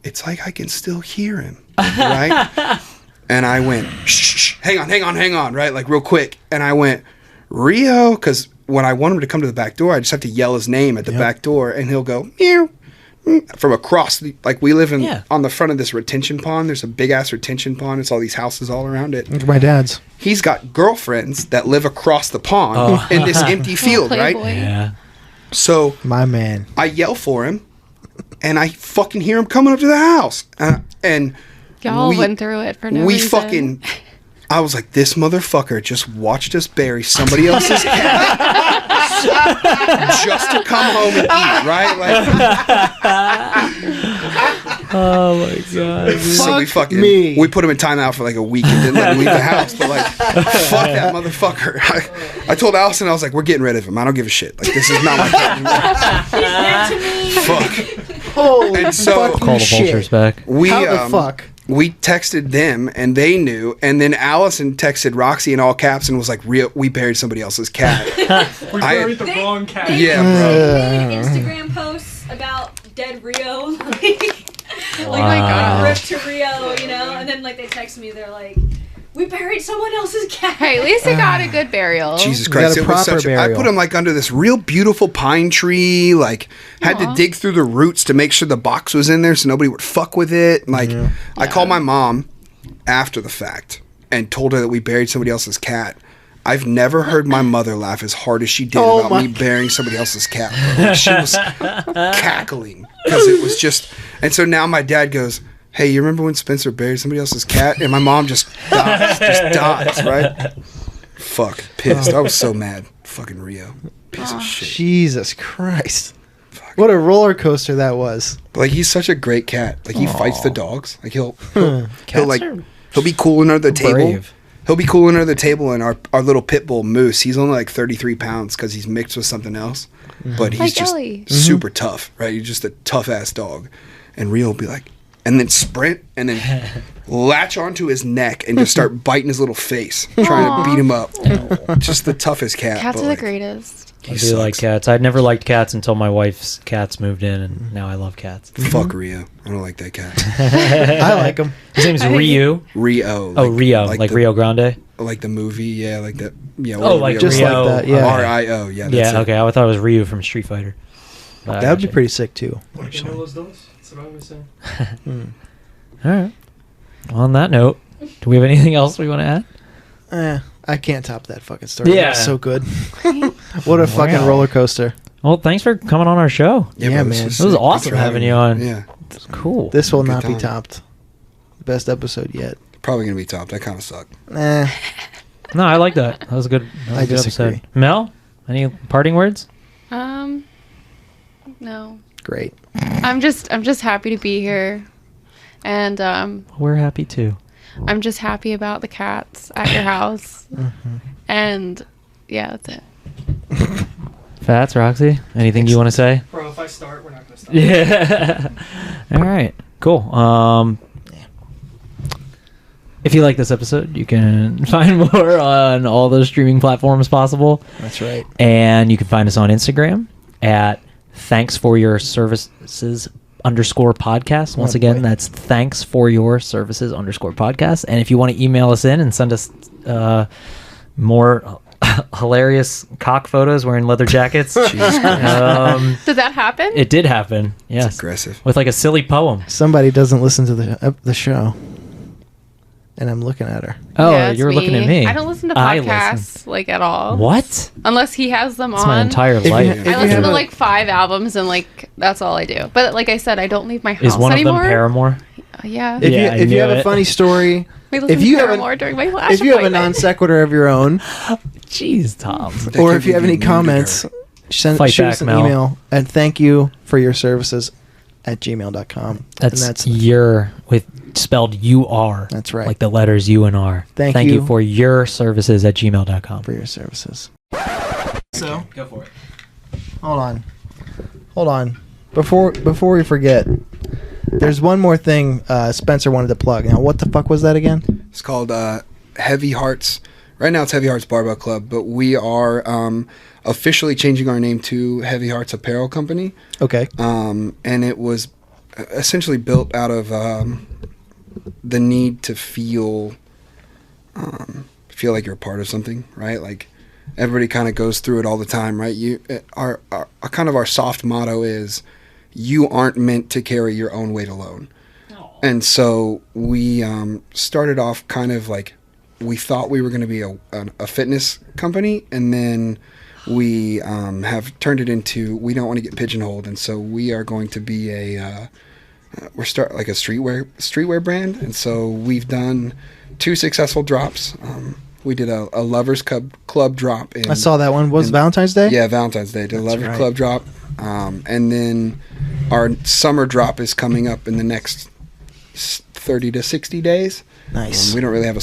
it's like I can still hear him, right? And I went, shh, hang on, right? Like real quick. And I went, Rio, because when I want him to come to the back door, I just have to yell his name at the back door. And he'll go, meow. From across like we live in on the front of this retention pond. There's a big ass retention pond. It's all these houses all around it. Look at my dad's. He's got girlfriends that live across the pond in this empty field, right? Yeah. So My man. I yell for him, and I fucking hear him coming up to the house, and Y'all went through it for no reason. I was like, this motherfucker just watched us bury somebody else's cat just to come home and eat, right? Like, Oh my god. so we put him in timeout for like a week and didn't let him leave the house. But like, fuck that motherfucker. I told Allison, I was like, we're getting rid of him. I don't give a shit. Like, this is not my cat anymore. He's next to me. Fuck. Holy And so Call the vultures back. we How the fuck? we texted them and they knew, and then Allison texted Roxy in all caps and was like, we buried somebody else's cat. We buried the wrong cat. Yeah, bro. Made Instagram posts about dead Rio. Oh my god. Rip to Rio, you know? And then like they text me, they're like, we buried someone else's cat. Hey, at least he got a good burial. Jesus We Christ. got a It was proper such I burial. put him like under this real beautiful pine tree, like had to dig through the roots to make sure the box was in there so nobody would fuck with it. Like I called my mom after the fact and told her that we buried somebody else's cat. I've never heard my mother laugh as hard as she did about me burying somebody else's cat. Bro. Like, she was cackling because it was just. And so now my dad goes, "Hey, you remember when Spencer buried somebody else's cat?" And my mom just dies, right? Fuck, pissed. I was so mad. Fucking Rio, piece of shit. Jesus Christ. What a roller coaster that was. But like, he's such a great cat. Like, he fights the dogs. Like, he'll be cool under the table. Brave. He'll be cool under the table, and our little pit bull Moose, he's only like 33 pounds because he's mixed with something else. But he's just super tough, right? He's just a tough ass dog. And Rio will be like, and then sprint and then latch onto his neck and just start biting his little face, trying to beat him up. Just the toughest cat. Cats are the greatest. I do like cats. I'd never liked cats until my wife's cats moved in, and now I love cats. Fuck Rio. I don't like that cat. I like him. His name's Ryu. Rio. Like, Rio. Like Rio Grande? Like the movie, yeah, like that. Yeah, like just Rio. like that, yeah. R-I-O, yeah. Yeah, okay. I thought it was Ryu from Street Fighter. That would be pretty sick, too. That's what I was saying. All right. On that note, do we have anything else we want to add? I can't top that fucking story. Yeah. That was so good. What a fucking roller coaster. Well, thanks for coming on our show. Yeah, man. It was awesome having you on. Yeah. It's cool. This will not be topped. Best episode yet. Probably going to be topped. That kind of sucked. Nah. No, I like that. That was a good, I disagree. episode. Mel, any parting words? No. Great. I'm just happy to be here. And We're happy too. I'm just happy about the cats at your house. And yeah, that's it. Fats, Roxy, anything you want to say? Bro, if I start, we're not going to stop. Yeah. All right. Cool. If you like this episode, you can find more on all those streaming platforms possible. That's right. And you can find us on Instagram at ThankSForYourServices _podcast. Once again, that's ThankSForYourServices _ And if you want to email us in and send us more hilarious cock photos wearing leather jackets. Did that happen? It did happen. Yes. It's aggressive. With like a silly poem. Somebody doesn't listen to the show. And I'm looking at her. Oh, yeah, you're looking at me. I don't listen to podcasts like at all. What? Unless he has them That's on. my entire life. I listen to like 5 albums and like that's all I do. But like I said, I don't leave my house Is one anymore. of them Paramore? Yeah. If you have a funny story, We listened to Paramore during my last if you have a appointment. non sequitur of your own, Jeez, Tom. or if you have any comments, shoot us an email at ThankYouForUrServices@gmail.com. That's your with spelled UR. That's right. Like the letters U and R. Thank you you for your services @gmail.com. for your services. So Go for it. hold on. Before we forget, there's one more thing Spencer wanted to plug. Now, what the fuck was that again? It's called Heavy Hearts. Right now it's Heavy Hearts Barbell Club, but we are officially changing our name to Heavy Hearts Apparel Company. Okay. And it was essentially built out of the need to feel like you're a part of something, right? Like everybody kind of goes through it all the time, right? Our kind of our soft motto is you aren't meant to carry your own weight alone. And so we started off kind of like we thought we were going to be a fitness company, and then we have turned it into we don't want to get pigeonholed, and so we are going to be we're like a streetwear brand, and so we've done 2 successful drops. We did a Lovers Club drop. I saw that one. Was Valentine's Day? Yeah, Valentine's Day. Did a Lovers Club drop, and then our summer drop is coming up in the next 30 to 60 days. Nice. We don't really have a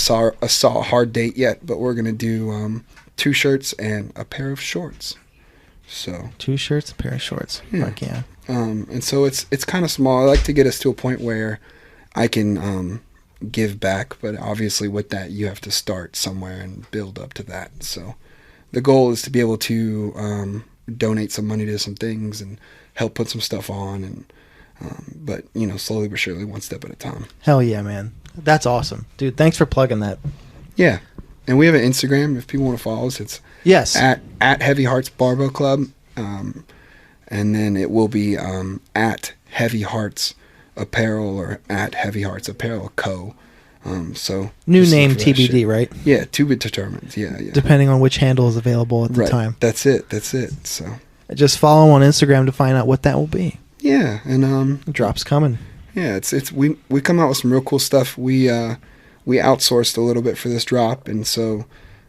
hard date yet, but we're gonna do 2 shirts and a pair of shorts. So 2 shirts, a pair of shorts. Yeah. Fuck yeah. And so it's kind of small. I like to get us to a point where I can give back, but obviously with that you have to start somewhere and build up to that. So the goal is to be able to donate some money to some things and help put some stuff on, and but slowly but surely, one step at a time. Hell yeah, man. That's awesome, dude. Thanks for plugging that. Yeah, and we have an Instagram if people want to follow us. It's at Heavy Hearts Barbell Club, and then it will be at Heavy Hearts Apparel or at Heavy Hearts Apparel Co. So new just name look for that TBD, shit. right? Yeah, to be determined. Yeah. Depending on which handle is available at the Right. time. That's it. So Just follow him on Instagram to find out what that will be. yeah, and Drops coming. yeah, it's we come out with some real cool stuff. We outsourced a little bit for this drop, and so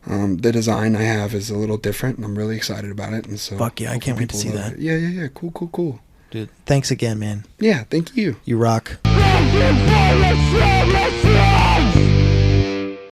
the design I have is a little different, and I'm really excited about it. And so Fuck yeah, I can't wait to see people that. love it. Yeah. Cool. Dude, thanks again, man. Yeah, thank you. You rock. Thank you for your services.